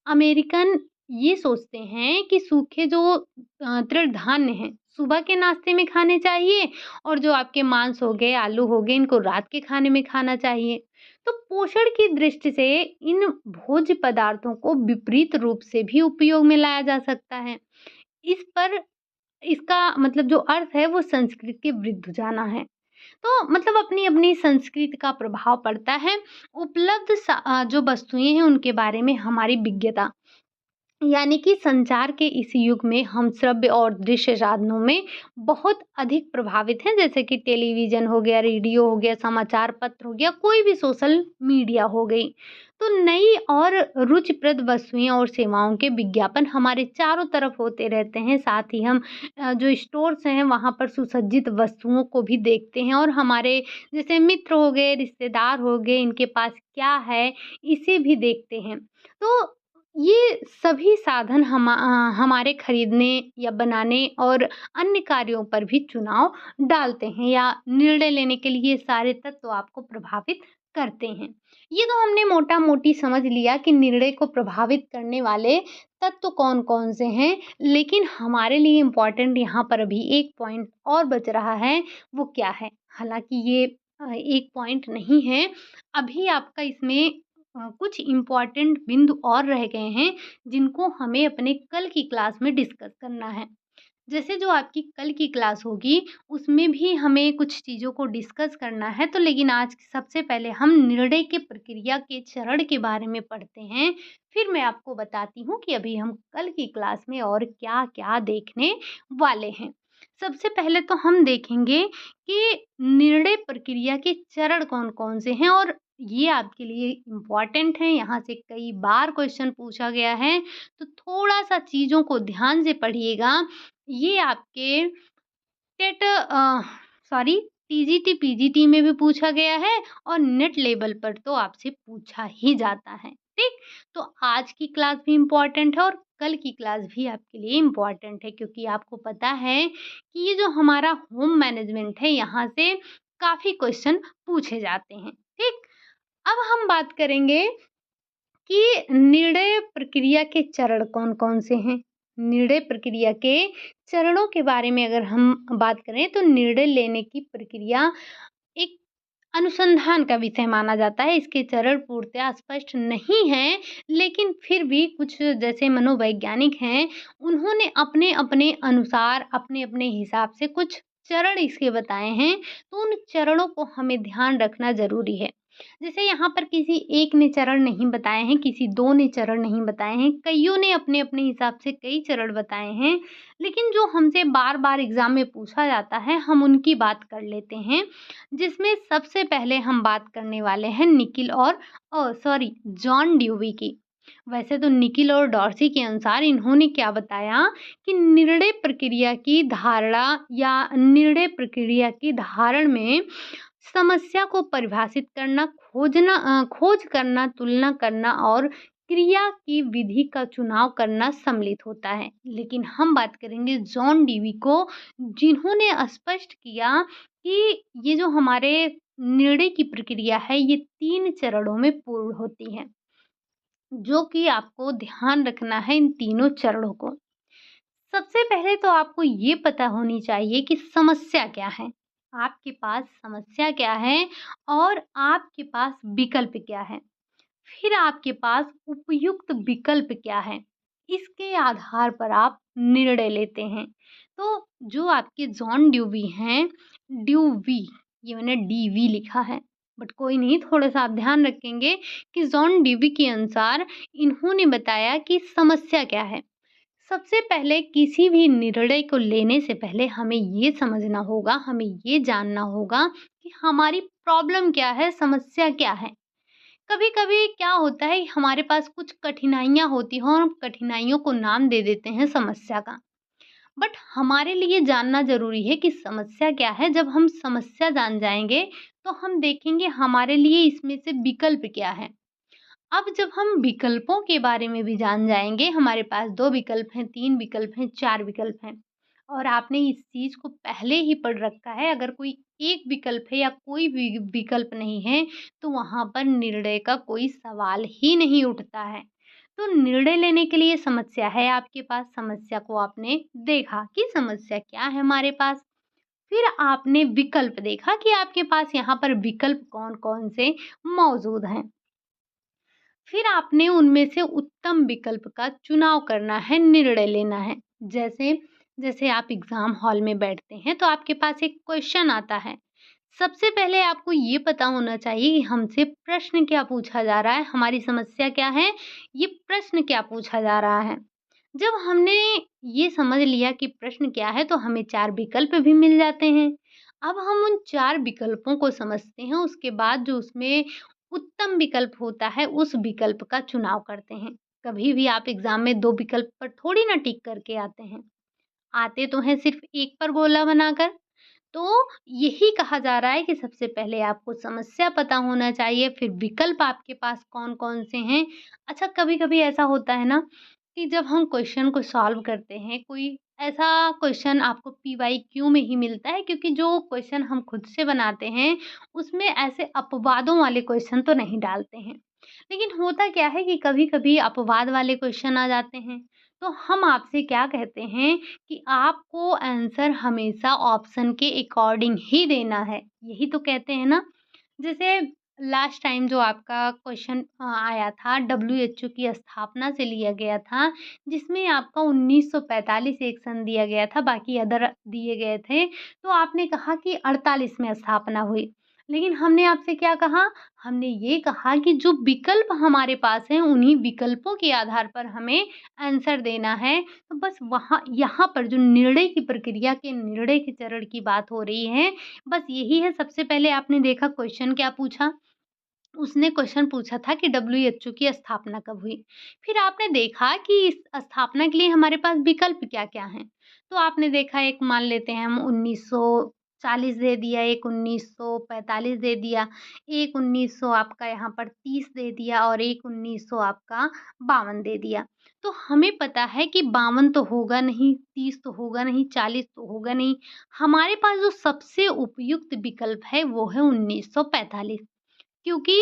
अमेरिकन ये सोचते हैं कि सूखे जो तृण धान्य हैं, सुबह के नाश्ते में खाने चाहिए, और जो आपके मांस हो गए, आलू हो गए, इनको रात के खाने में खाना चाहिए। तो पोषण की दृष्टि से इन भोज्य पदार्थों को विपरीत रूप से भी उपयोग में लाया जा सकता है। इस पर इसका मतलब जो अर्थ है वो संस्कृत के विरुद्ध जाना है। तो मतलब अपनी-अपनी संस्कृति का प्रभाव पड़ता है। उपलब्ध जो वस्तुएँ हैं उनके बारे में हमारी विज्ञता, यानी कि संचार के इस युग में हम श्रव्य और दृश्य साधनों में बहुत अधिक प्रभावित हैं, जैसे कि टेलीविज़न हो गया, रेडियो हो गया, समाचार पत्र हो गया, कोई भी सोशल मीडिया हो गई। तो नई और रुचिप्रद वस्तुएँ और सेवाओं के विज्ञापन हमारे चारों तरफ होते रहते हैं। साथ ही हम जो स्टोर्स हैं वहाँ पर सुसज्जित वस्तुओं को भी देखते हैं, और हमारे जैसे मित्र हो गए, रिश्तेदार हो गए, इनके पास क्या है, इसे भी देखते हैं। तो ये सभी साधन हमारे खरीदने या बनाने और अन्य कार्यों पर भी चुनाव डालते हैं, या निर्णय लेने के लिए ये सारे तत्व आपको प्रभावित करते हैं। ये तो हमने मोटा-मोटी समझ लिया कि निर्णय को प्रभावित करने वाले तत्व कौन-कौन से हैं, लेकिन हमारे लिए इम्पोर्टेंट यहाँ पर अभी एक पॉइंट और बच रहा है, वो क्या है? हालाँकि ये एक पॉइंट नहीं है, अभी आपका इसमें कुछ इम्पोर्टेंट बिंदु और रह गए हैं, जिनको हमें अपने कल की क्लास में डिस्कस करना है। जैसे जो आपकी कल की क्लास होगी, उसमें भी हमें कुछ चीज़ों को डिस्कस करना है, तो लेकिन आज सबसे पहले हम निर्णय के प्रक्रिया के चरण के बारे में पढ़ते हैं। फिर मैं आपको बताती हूँ कि अभी हम कल की क्लास में और क्या-क्या देखने वाले हैं। सबसे पहले तो हम देखेंगे कि निर्णय प्रक्रिया के चरण कौन-कौन से हैं, और ये आपके लिए इम्पोर्टेंट हैं, यहाँ से कई बार क्वेश्चन पूछा गया है, तो थोड़ा-सा चीज़ों को ध्यान से पढ़िएगा। ये आपके टेट सॉरी, टीजीटी, पीजीटी में भी पूछा गया है, और नेट लेवल पर तो आपसे पूछा ही जाता है, ठीक? तो आज की क्लास भी इम्पोर्टेंट है, और कल की क्लास भी आपके लिए इम्पोर्टेंट है, क्योंकि आपको पता है कि ये जो हमारा होम मैनेजमेंट है, यहाँ से काफ़ी क्वेश्चन पूछे जाते हैं। ठीक? अब हम बात करेंगे कि निर्णय प्रक्रिया के चरण कौन-कौन से हैं? निर्णय प्रक्रिया के चरणों के बारे में अगर हम बात करें, तो निर्णय लेने की प्रक्रिया एक अनुसंधान का विषय माना जाता है। इसके चरण पूर्णतः स्पष्ट नहीं हैं, लेकिन फिर भी कुछ जैसे मनोवैज्ञानिक हैं, उन्होंने अपने-अपने अनुसार, अपने-अपने हिसाब से कुछ चरण इसके बताए हैं, तो उन चरणों को हमें ध्यान रखना ज़रूरी है। जैसे यहाँ पर किसी एक ने चरण नहीं बताए हैं, किसी 2 ने चरण नहीं बताए हैं, कइयों ने अपने-अपने हिसाब से कई चरण बताए हैं, लेकिन जो हमसे बार-बार एग्ज़ाम में पूछा जाता है, हम उनकी बात कर लेते हैं। जिसमें सबसे पहले हम बात करने वाले हैं निकिल और जॉन ड्यूवी की। वैसे तो निकिल और डॉर्सी के अनुसार इन्होंने क्या बताया कि निर्णय प्रक्रिया की धारणा या निर्णय प्रक्रिया की धारण में समस्या को परिभाषित करना, खोज करना, तुलना करना और क्रिया की विधि का चुनाव करना सम्मिलित होता है। लेकिन हम बात करेंगे जॉन डीवी को, जिन्होंने स्पष्ट किया कि ये जो हमारे निर्णय की प्रक्रिया है, ये 3 चरणों में पूर्ण होती है, जो कि आपको ध्यान रखना है इन तीनों चरणों को। सबसे पहले तो आपको ये पता होनी चाहिए कि समस्या क्या है? आपके पास समस्या क्या है और आपके पास विकल्प क्या है? फिर आपके पास उपयुक्त विकल्प क्या है? इसके आधार पर आप निर्णय लेते हैं। तो जो आपके जॉन ड्यूवी हैं, ड्यूवी, ये मैंने डीवी लिखा है, बट कोई नहीं, थोड़ा-सा आप ध्यान रखेंगे कि जॉन ड्यूवी के अनुसार इन्होंने बताया कि समस्या क्या है। सबसे पहले किसी भी निर्णय को लेने से पहले हमें ये समझना होगा, हमें ये जानना होगा कि हमारी प्रॉब्लम क्या है, समस्या क्या है। कभी-कभी क्या होता है, हमारे पास कुछ कठिनाइयाँ होती हैं और हम कठिनाइयों को नाम दे देते हैं समस्या का। बट हमारे लिए जानना ज़रूरी है कि समस्या क्या है। जब हम समस्या जान जाएँगे, तो हम देखेंगे हमारे लिए इसमें से विकल्प क्या है। अब जब हम विकल्पों के बारे में भी जान जाएँगे, हमारे पास 2 विकल्प हैं, 3 विकल्प हैं, 4 विकल्प हैं और आपने इस चीज़ को पहले ही पढ़ रखा है, अगर कोई एक विकल्प है या कोई भी विकल्प नहीं है, तो वहाँ पर निर्णय का कोई सवाल ही नहीं उठता है। तो निर्णय लेने के लिए समस्या है आपके पास, समस्या को आपने देखा कि समस्या क्या है हमारे पास। फिर आपने विकल्प देखा कि आपके पास यहाँ पर विकल्प कौन-कौन से मौजूद हैं। फिर आपने उनमें से उत्तम विकल्प का चुनाव करना है, निर्णय लेना है। जैसे जैसे आप एग्ज़ाम हॉल में बैठते हैं, तो आपके पास एक क्वेश्चन आता है। सबसे पहले आपको ये पता होना चाहिए कि हमसे प्रश्न क्या पूछा जा रहा है, हमारी समस्या क्या है, ये प्रश्न क्या पूछा जा रहा है। जब हमने ये समझ लिया कि प्रश्न क्या है, तो हमें 4 विकल्प भी मिल जाते हैं। अब हम उन 4 विकल्पों को समझते हैं, उसके बाद जो उसमें उत्तम विकल्प होता है, उस विकल्प का चुनाव करते हैं। कभी भी आप एग्ज़ाम में 2 विकल्प पर थोड़ी ना टिक करके आते हैं। आते तो हैं सिर्फ़ एक पर गोला बनाकर। तो यही कहा जा रहा है कि सबसे पहले आपको समस्या पता होना चाहिए, फिर विकल्प आपके पास कौन-कौन से हैं। अच्छा, कभी-कभी ऐसा होता है ना कि जब हम क्वेश्चन को सॉल्व करते हैं, कोई ऐसा क्वेश्चन आपको पीवाईक्यू में ही मिलता है, क्योंकि जो क्वेश्चन हम खुद से बनाते हैं, उसमें ऐसे अपवादों वाले क्वेश्चन तो नहीं डालते हैं। लेकिन होता क्या है कि कभी-कभी अपवाद वाले क्वेश्चन आ जाते हैं, तो हम आपसे क्या कहते हैं कि आपको आंसर हमेशा ऑप्शन के अकॉर्डिंग ही देना है, यही तो कहते हैं ना? जैसे लास्ट टाइम जो आपका क्वेश्चन आया था, डब्ल्यूएचओ की स्थापना से लिया गया था, जिसमें आपका 1945 एक सन दिया गया था, बाकी अदर दिए गए थे। तो आपने कहा कि 48 में स्थापना हुई। लेकिन हमने आपसे क्या कहा? हमने ये कहा कि जो विकल्प हमारे पास हैं, उन्हीं विकल्पों के आधार पर हमें आंसर देना है। तो बस वहाँ यहाँ पर जो निर्णय की प्रक्रिया के निर्णय के चरण की बात हो रही है, बस यही है। सबसे पहले आपने देखा क्वेश्चन क्या पूछा? उसने क्वेश्चन पूछा था कि डब्ल्यूएचओ की स्थापना कब हुई? फिर आपने देखा कि इस स्थापना के लिए हमारे पास विकल्प क्या-क्या हैं? तो आपने देखा, एक मान लेते हैं हम 40 दे दिया, एक 1945 दे दिया, एक 1900 आपका यहाँ पर 30 दे दिया और एक 1900 आपका 52 दे दिया। तो हमें पता है कि 52 तो होगा नहीं, 30 तो होगा नहीं, 40 तो होगा नहीं। हमारे पास जो सबसे उपयुक्त विकल्प है वो है 1945, क्योंकि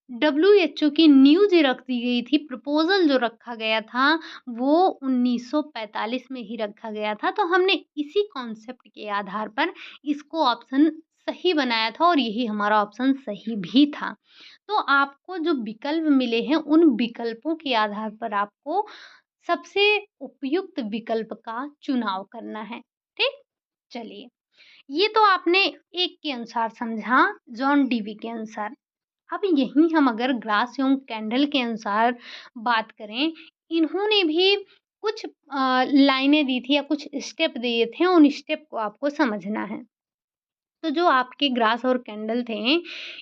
डब्ल्यूएचओ की न्यूज़ रख दी गई थी, प्रपोज़ल जो रखा गया था वो 1945 में ही रखा गया था। तो हमने इसी कॉन्सेप्ट के आधार पर इसको ऑप्शन सही बनाया था और यही हमारा ऑप्शन सही भी था। तो आपको जो विकल्प मिले हैं उन विकल्पों के आधार पर आपको सबसे उपयुक्त विकल्प का चुनाव करना है। ठीक? चलिए, ये तो आपने एक के अनुसार समझा, जॉन डीवी के अनुसार। अब यहीं हम अगर ग्रास एवं कैंडल के अनुसार बात करें, इन्होंने भी कुछ लाइनें दी थी या कुछ स्टेप दिए थे, उन स्टेप को आपको समझना है। तो जो आपके ग्रास और कैंडल थे,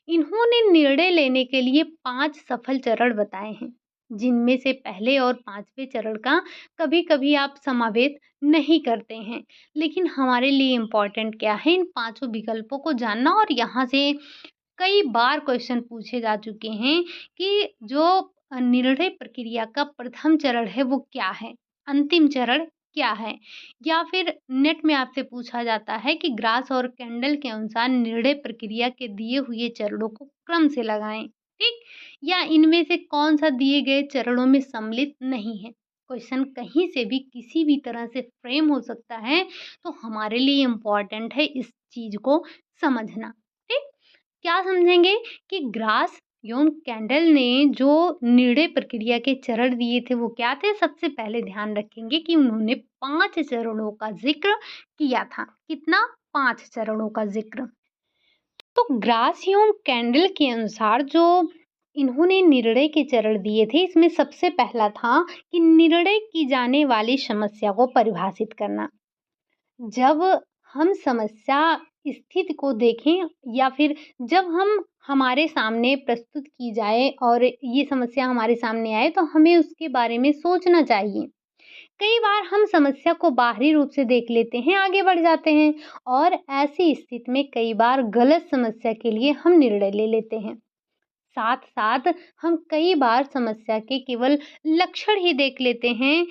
इन्होंने निर्णय लेने के लिए 5 सफल चरण बताए हैं, जिनमें से पहले और 5वें चरण का कभी-कभी आप समावेश नहीं करते हैं। लेकिन हमारे लिए इम्पोर्टेंट क्या है, इन पाँचों विकल्पों को जानना। और यहाँ से कई बार क्वेश्चन पूछे जा चुके हैं कि जो निर्णय प्रक्रिया का प्रथम चरण है वो क्या है? अंतिम चरण क्या है? या फिर नेट में आपसे पूछा जाता है कि ग्रास और कैंडल के अनुसार निर्णय प्रक्रिया के दिए हुए चरणों को क्रम से लगाएँ, ठीक? या इनमें से कौन-सा दिए गए चरणों में सम्मिलित नहीं है? क्वेश्चन कहीं से भी किसी भी तरह से फ्रेम हो सकता है, तो हमारे लिए इम्पोर्टेंट है इस चीज़ को समझना, ठीक? क्या समझेंगे कि ग्रास एवं कैंडल ने जो निर्णय प्रक्रिया के चरण दिए थे वो क्या थे? सबसे पहले ध्यान रखेंगे कि उन्होंने 5 चरणों का ज़िक्र किया था। कितना? 5 चरणों का ज़िक्र। तो ग्रास एवं कैंडल के अनुसार जो इन्होंने निर्णय के चरण दिए थे, इसमें सबसे पहला था कि निर्णय की जाने वाली समस्या को परिभाषित करना। जब हम समस्या स्थिति को देखें या फिर जब हम हमारे सामने प्रस्तुत की जाए और ये समस्या हमारे सामने आए, तो हमें उसके बारे में सोचना चाहिए। कई बार हम समस्या को बाहरी रूप से देख लेते हैं, आगे बढ़ जाते हैं और ऐसी स्थिति में कई बार गलत समस्या के लिए हम निर्णय ले लेते हैं। साथ-साथ हम कई बार समस्या के केवल लक्षण ही देख लेते हैं,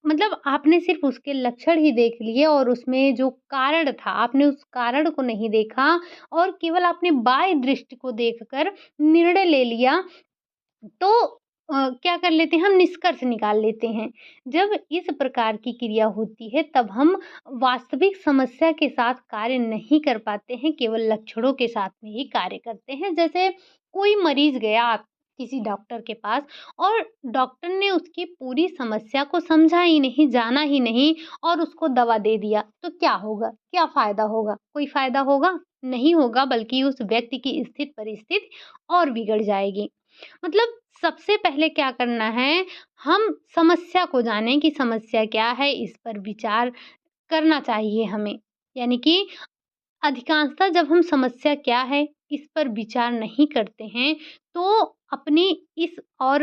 मतलब आपने सिर्फ़ उसके लक्षण ही देख लिए और उसमें जो कारण था, आपने उस कारण को नहीं देखा और केवल आपने बाह्य दृष्टि को देखकर निर्णय ले लिया, तो क्या कर लेते हैं, हम निष्कर्ष निकाल लेते हैं। जब इस प्रकार की क्रिया होती है तब हम वास्तविक समस्या के साथ कार्य नहीं कर पाते हैं, केवल लक्षणों के साथ में ही कार्य करते हैं। जैसे कोई मरीज़ गया किसी डॉक्टर के पास और डॉक्टर ने उसकी पूरी समस्या को समझा ही नहीं, जाना ही नहीं और उसको दवा दे दिया, तो क्या होगा? क्या फ़ायदा होगा? कोई फ़ायदा होगा? नहीं होगा, बल्कि उस व्यक्ति की स्थिति परिस्थिति और बिगड़ जाएगी। मतलब सबसे पहले क्या करना है, हम समस्या को जानें कि समस्या क्या है, इस पर विचार करना चाहिए हमें। यानी कि अधिकांशतः जब हम समस्या क्या है, इस पर विचार नहीं करते हैं, तो अपनी इस और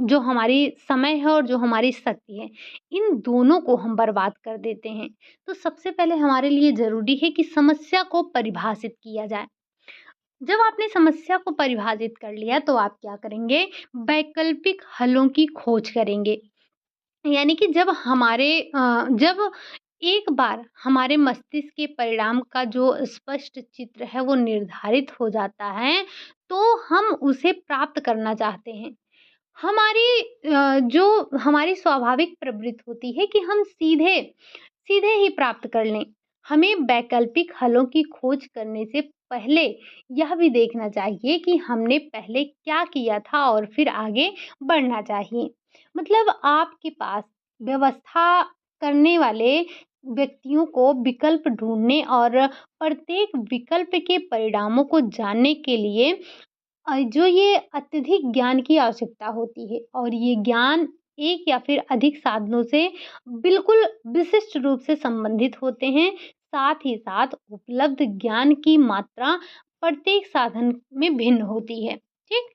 जो हमारी समय है और जो हमारी शक्ति है, इन दोनों को हम बर्बाद कर देते हैं। तो सबसे पहले हमारे लिए ज़रूरी है कि समस्या को परिभाषित किया जाए। जब आपने समस्या को परिभाषित कर लिया तो आप क्या करेंगे? वैकल्पिक हलों की खोज करेंगे। यानी कि जब एक बार हमारे मस्तिष्क के परिणाम का जो स्पष्ट चित्र है वो निर्धारित हो जाता है, तो हम उसे प्राप्त करना चाहते हैं। जो हमारी स्वाभाविक प्रवृत्ति होती है कि हम सीधे सीधे ही प्राप्त कर लें। हमें वैकल्पिक हलों की खोज करने से पहले यह भी देखना चाहिए कि हमने पहले क्या किया था और फिर आगे बढ़ना चाहिए। मतलब आपके पास व्यवस्था करने वाले व्यक्तियों को विकल्प ढूँढने और प्रत्येक विकल्प के परिणामों को जानने के लिए जो ये अत्यधिक ज्ञान की आवश्यकता होती है और ये ज्ञान एक या फिर अधिक साधनों से बिल्कुल विशिष्ट रूप से संबंधित होते हैं। साथ ही साथ उपलब्ध ज्ञान की मात्रा प्रत्येक साधन में भिन्न होती है, ठीक?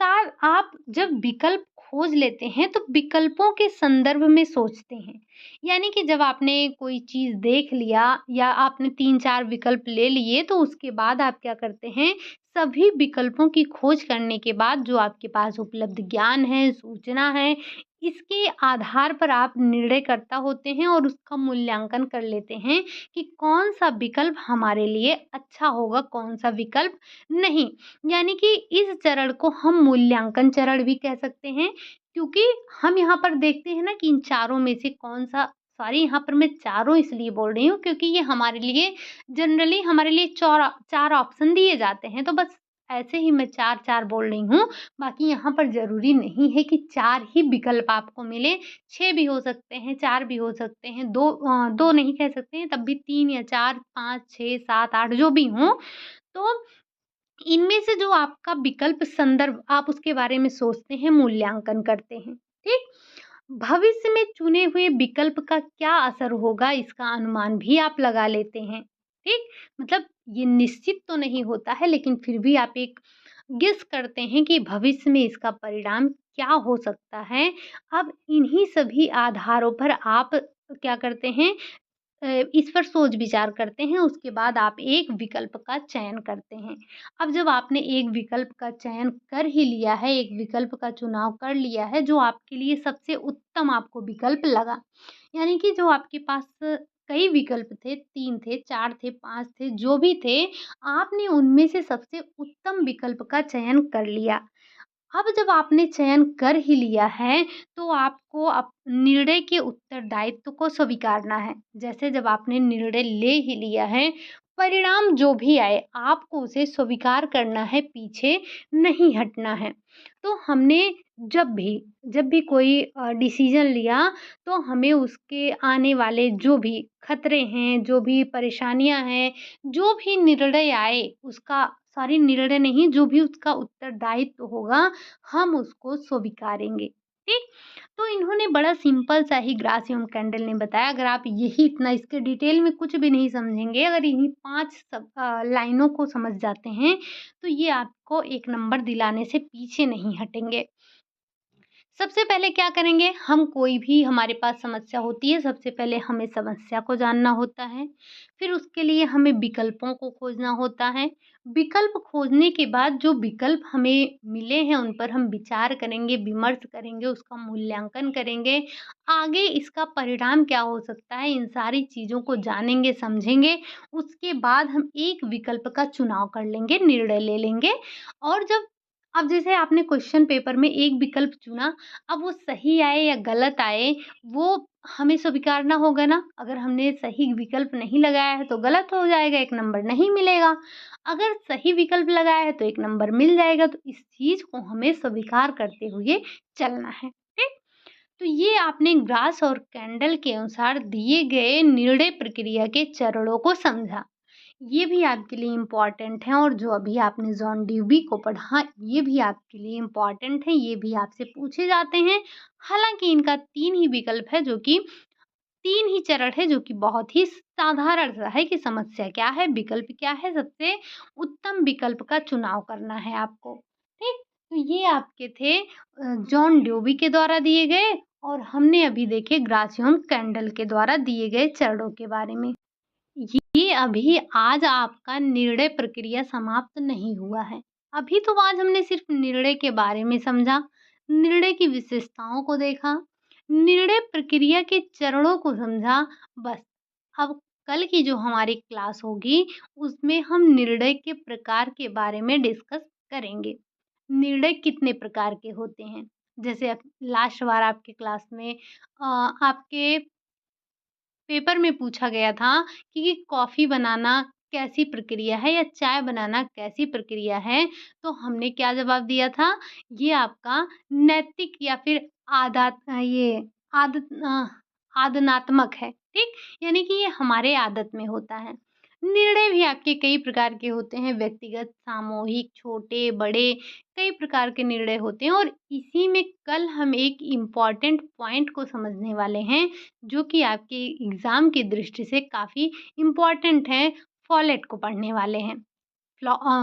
आप जब विकल्प खोज लेते हैं तो विकल्पों के संदर्भ में सोचते हैं। यानी कि जब आपने कोई चीज़ देख लिया या आपने 3-4 विकल्प ले लिए तो उसके बाद आप क्या करते हैं, सभी विकल्पों की खोज करने के बाद जो आपके पास उपलब्ध ज्ञान है, सूचना है, इसके आधार पर आप निर्णयकर्ता होते हैं और उसका मूल्यांकन कर लेते हैं कि कौन-सा विकल्प हमारे लिए अच्छा होगा, कौन-सा विकल्प नहीं। यानी कि इस चरण को हम मूल्यांकन चरण भी कह सकते हैं, क्योंकि हम यहाँ पर देखते हैं ना कि इन चारों में से कौन-सा, सॉरी यहाँ पर मैं चारों इसलिए बोल रही हूँ क्योंकि ये हमारे लिए जनरली हमारे लिए 4 ऑप्शन दिए जाते हैं, तो बस ऐसे ही मैं 4-4 बोल रही हूँ। बाकी यहाँ पर ज़रूरी नहीं है कि 4 ही विकल्प आपको मिले, 6 भी हो सकते हैं, 4 भी हो सकते हैं, 2 नहीं कह सकते हैं, तब भी 3 या 4, 5, 6, 7, 8 जो भी हों। तो इनमें से जो आपका विकल्प संदर्भ आप उसके बारे में सोचते हैं, मूल्यांकन करते हैं, ठीक? भविष्य में चुने हुए विकल्प का क्या असर होगा इसका अनुमान भी आप लगा लेते हैं, ठीक? मतलब ये निश्चित तो नहीं होता है लेकिन फिर भी आप एक गेस करते हैं कि भविष्य में इसका परिणाम क्या हो सकता है। अब इन्हीं सभी आधारों पर आप क्या करते हैं, इस पर सोच विचार करते हैं, उसके बाद आप एक विकल्प का चयन करते हैं। अब जब आपने एक विकल्प का चयन कर ही लिया है, एक विकल्प का चुनाव कर लिया है जो आपके लिए सबसे उत्तम आपको विकल्प लगा, यानी कि जो आपके पास कई विकल्प थे, 3 थे, 4 थे, 5 थे, जो भी थे, आपने उनमें से सबसे उत्तम विकल्प का चयन कर लिया। अब जब आपने चयन कर ही लिया है, तो आपको निर्णय के उत्तरदायित्व को स्वीकारना है। जैसे जब आपने निर्णय ले ही लिया है, परिणाम जो भी आए, आपको उसे स्वीकार करना है, पीछे नहीं हटना है। तो हमने जब भी कोई डिसीज़न लिया, तो हमें उसके आने वाले जो भी खतरे हैं, जो भी परेशानियाँ हैं, जो भी निर्णय आए, उसका सॉरी निर्णय नहीं, जो भी उसका उत्तरदायित्व होगा, हम उसको स्वीकारेंगे, ठीक? तो इन्होंने बड़ा सिंपल सा ही ग्रास एवं कैंडल ने बताया, अगर आप यही इतना इसके डिटेल में कुछ भी नहीं समझेंगे, अगर इन्हीं 5 लाइनों को समझ जाते हैं, तो ये आपको 1 नंबर दिलाने से पीछे नहीं हटेंगे। सबसे पहले क्या करेंगे, हम कोई भी हमारे पास समस्या होती है, सबसे पहले हमें समस्या को जानना होता है, फिर उसके लिए हमें विकल्पों को खोजना होता है। विकल्प खोजने के बाद जो विकल्प हमें मिले हैं, उन पर हम विचार करेंगे, विमर्श करेंगे, उसका मूल्यांकन करेंगे। आगे इसका परिणाम क्या हो सकता है, इन सारी चीज़ों को जानेंगे, समझेंगे। उसके बाद हम एक विकल्प का चुनाव कर लेंगे, निर्णय ले लेंगे और जब अब जैसे आपने क्वेश्चन पेपर में एक विकल्प चुना, अब वो सही आए या गलत आए, वो हमें स्वीकारना होगा ना। अगर हमने सही विकल्प नहीं लगाया है तो गलत हो जाएगा, 1 नंबर नहीं मिलेगा। अगर सही विकल्प लगाया है तो 1 नंबर मिल जाएगा। तो इस चीज़ को हमें स्वीकार करते हुए चलना है, ठीक? तो ये आपने ग्रास और कैंडल के अनुसार दिए गए निर्णय प्रक्रिया के चरणों को समझा। ये भी आपके लिए इम्पोर्टेंट है और जो अभी आपने जॉन ड्यूबी को पढ़ा, ये भी आपके लिए इम्पोर्टेंट है, ये भी आपसे पूछे जाते हैं। हालाँकि इनका 3 ही विकल्प है जो कि 3 ही चरण है जो कि बहुत ही साधारण सा है कि समस्या क्या है, विकल्प क्या है, सबसे उत्तम विकल्प का चुनाव करना है आपको, ठीक? तो ये आपके थे जॉन ड्यूबी के द्वारा दिए गए और हमने अभी देखे ग्रासियम कैंडल के द्वारा दिए गए चरणों के बारे में। ये अभी आज आपका निर्णय प्रक्रिया समाप्त नहीं हुआ है। अभी तो आज हमने सिर्फ निर्णय के बारे में समझा, निर्णय की विशेषताओं को देखा, निर्णय प्रक्रिया के चरणों को समझा, बस। अब कल की जो हमारी क्लास होगी, उसमें हम निर्णय के प्रकार के बारे में डिस्कस करेंगे। निर्णय कितने प्रकार के होते हैं? जैसे लास्ट बार आपकी क्लास में आपके पेपर में पूछा गया था कि कॉफ़ी बनाना कैसी प्रक्रिया है या चाय बनाना कैसी प्रक्रिया है? तो हमने क्या जवाब दिया था? ये आपका नैतिक या फिर ये आदत आदनात्मक है, ठीक? यानी कि ये हमारे आदत में होता है। निर्णय भी आपके कई प्रकार के होते हैं, व्यक्तिगत, सामूहिक, छोटे, बड़े, कई प्रकार के निर्णय होते हैं और इसी में कल हम एक इम्पॉर्टेंट पॉइंट को समझने वाले हैं जो कि आपके एग्ज़ाम की दृष्टि से काफ़ी इम्पोर्टेंट है, फ़ॉलेट को पढ़ने वाले हैं।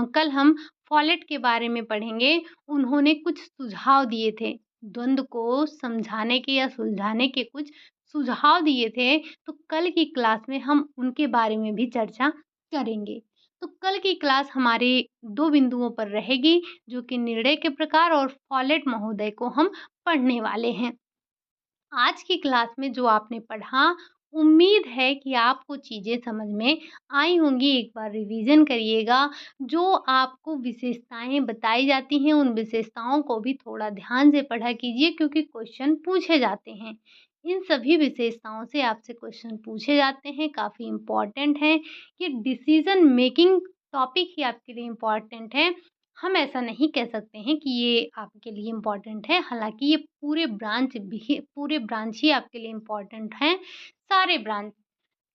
कल हम फ़ॉलेट के बारे में पढ़ेंगे। उन्होंने कुछ सुझाव दिए थे, द्वंद्व को समझाने के या सुलझाने के कुछ सुझाव दिए थे, तो कल की क्लास में हम उनके बारे में भी चर्चा करेंगे। तो कल की क्लास हमारे 2 बिंदुओं पर रहेगी, जो कि निर्णय के प्रकार और फॉलेट महोदय को हम पढ़ने वाले हैं। आज की क्लास में जो आपने पढ़ा, उम्मीद है कि आपको चीज़ें समझ में आई होंगी। एक बार रिवीज़न करिएगा। जो आपको विशेषताएँ बताई जाती हैं, उन विशेषताओं को भी थोड़ा ध्यान से पढ़ा कीजिए क्योंकि क्वेश्चन पूछे जाते हैं। इन सभी विशेषताओं से आपसे क्वेश्चन पूछे जाते हैं, काफ़ी इम्पोर्टेंट हैं। ये डिसीज़न मेकिंग टॉपिक ही आपके लिए इम्पोर्टेंट है। हम ऐसा नहीं कह सकते हैं कि ये आपके लिए इम्पोर्टेंट है, हालाँकि ये पूरे ब्रांच ही आपके लिए इम्पोर्टेंट हैं, सारे ब्रांच।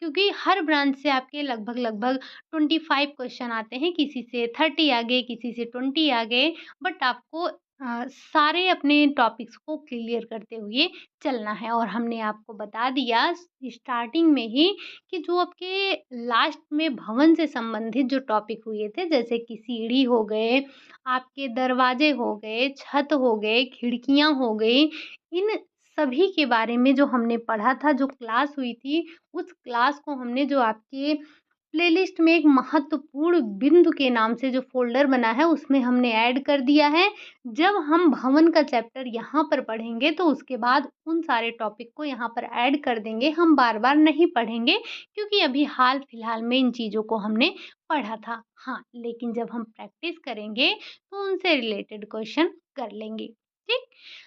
क्योंकि हर ब्रांच से आपके लगभग-लगभग 25 क्वेश्चन आते हैं, किसी से 30 आ गए, किसी से 20 आ गए, बट आपको सारे अपने टॉपिक्स को क्लियर करते हुए चलना है। और हमने आपको बता दिया स्टार्टिंग में ही कि जो आपके लास्ट में भवन से संबंधित जो टॉपिक हुए थे, जैसे कि सीढ़ी हो गए, आपके दरवाजे हो गए, छत हो गए, खिड़कियाँ हो गई, इन सभी के बारे में जो हमने पढ़ा था, जो क्लास हुई थी, उस क्लास को हमने जो आपके प्लेलिस्ट में एक महत्वपूर्ण बिंदु के नाम से जो फ़ोल्डर बना है, उसमें हमने ऐड कर दिया है। जब हम भवन का चैप्टर यहाँ पर पढ़ेंगे, तो उसके बाद उन सारे टॉपिक को यहाँ पर ऐड कर देंगे। हम बार-बार नहीं पढ़ेंगे क्योंकि अभी हाल-फिलहाल में इन चीज़ों को हमने पढ़ा था। हाँ, लेकिन जब हम प्रैक्टिस करेंगे, तो उनसे रिलेटेड क्वेश्चन कर लेंगे। ठीक?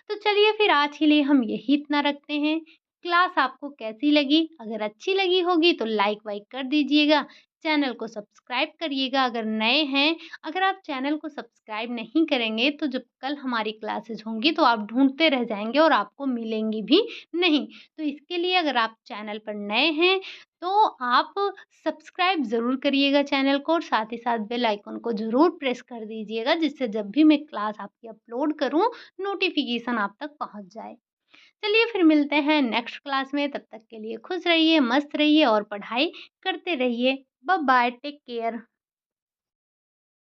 तो चलिए फिर आज के लिए हम यही इतना रखते हैं। क्लास आपको कैसी लगी? अगर अच्छी लगी होगी तो लाइक वाइक कर दीजिएगा। चैनल को सब्सक्राइब करिएगा अगर नए हैं। अगर आप चैनल को सब्सक्राइब नहीं करेंगे तो जब कल हमारी क्लासेस होंगी तो आप ढूँढते रह जाएँगे और आपको मिलेंगी भी नहीं। तो इसके लिए अगर आप चैनल पर नए हैं तो आप सब्सक्राइब ज़रूर करिएगा चैनल को और साथ ही साथ बेल आइकन को ज़रूर प्रेस कर दीजिएगा जिससे जब भी मैं क्लास आपकी अपलोड करूँ नोटिफ़िकेशन आप तक पहुँच जाए। चलिए फिर मिलते हैं नेक्स्ट क्लास में, तब तक के लिए खुश रहिए, मस्त रहिए और पढ़ाई करते रहिए। Bye bye, take care.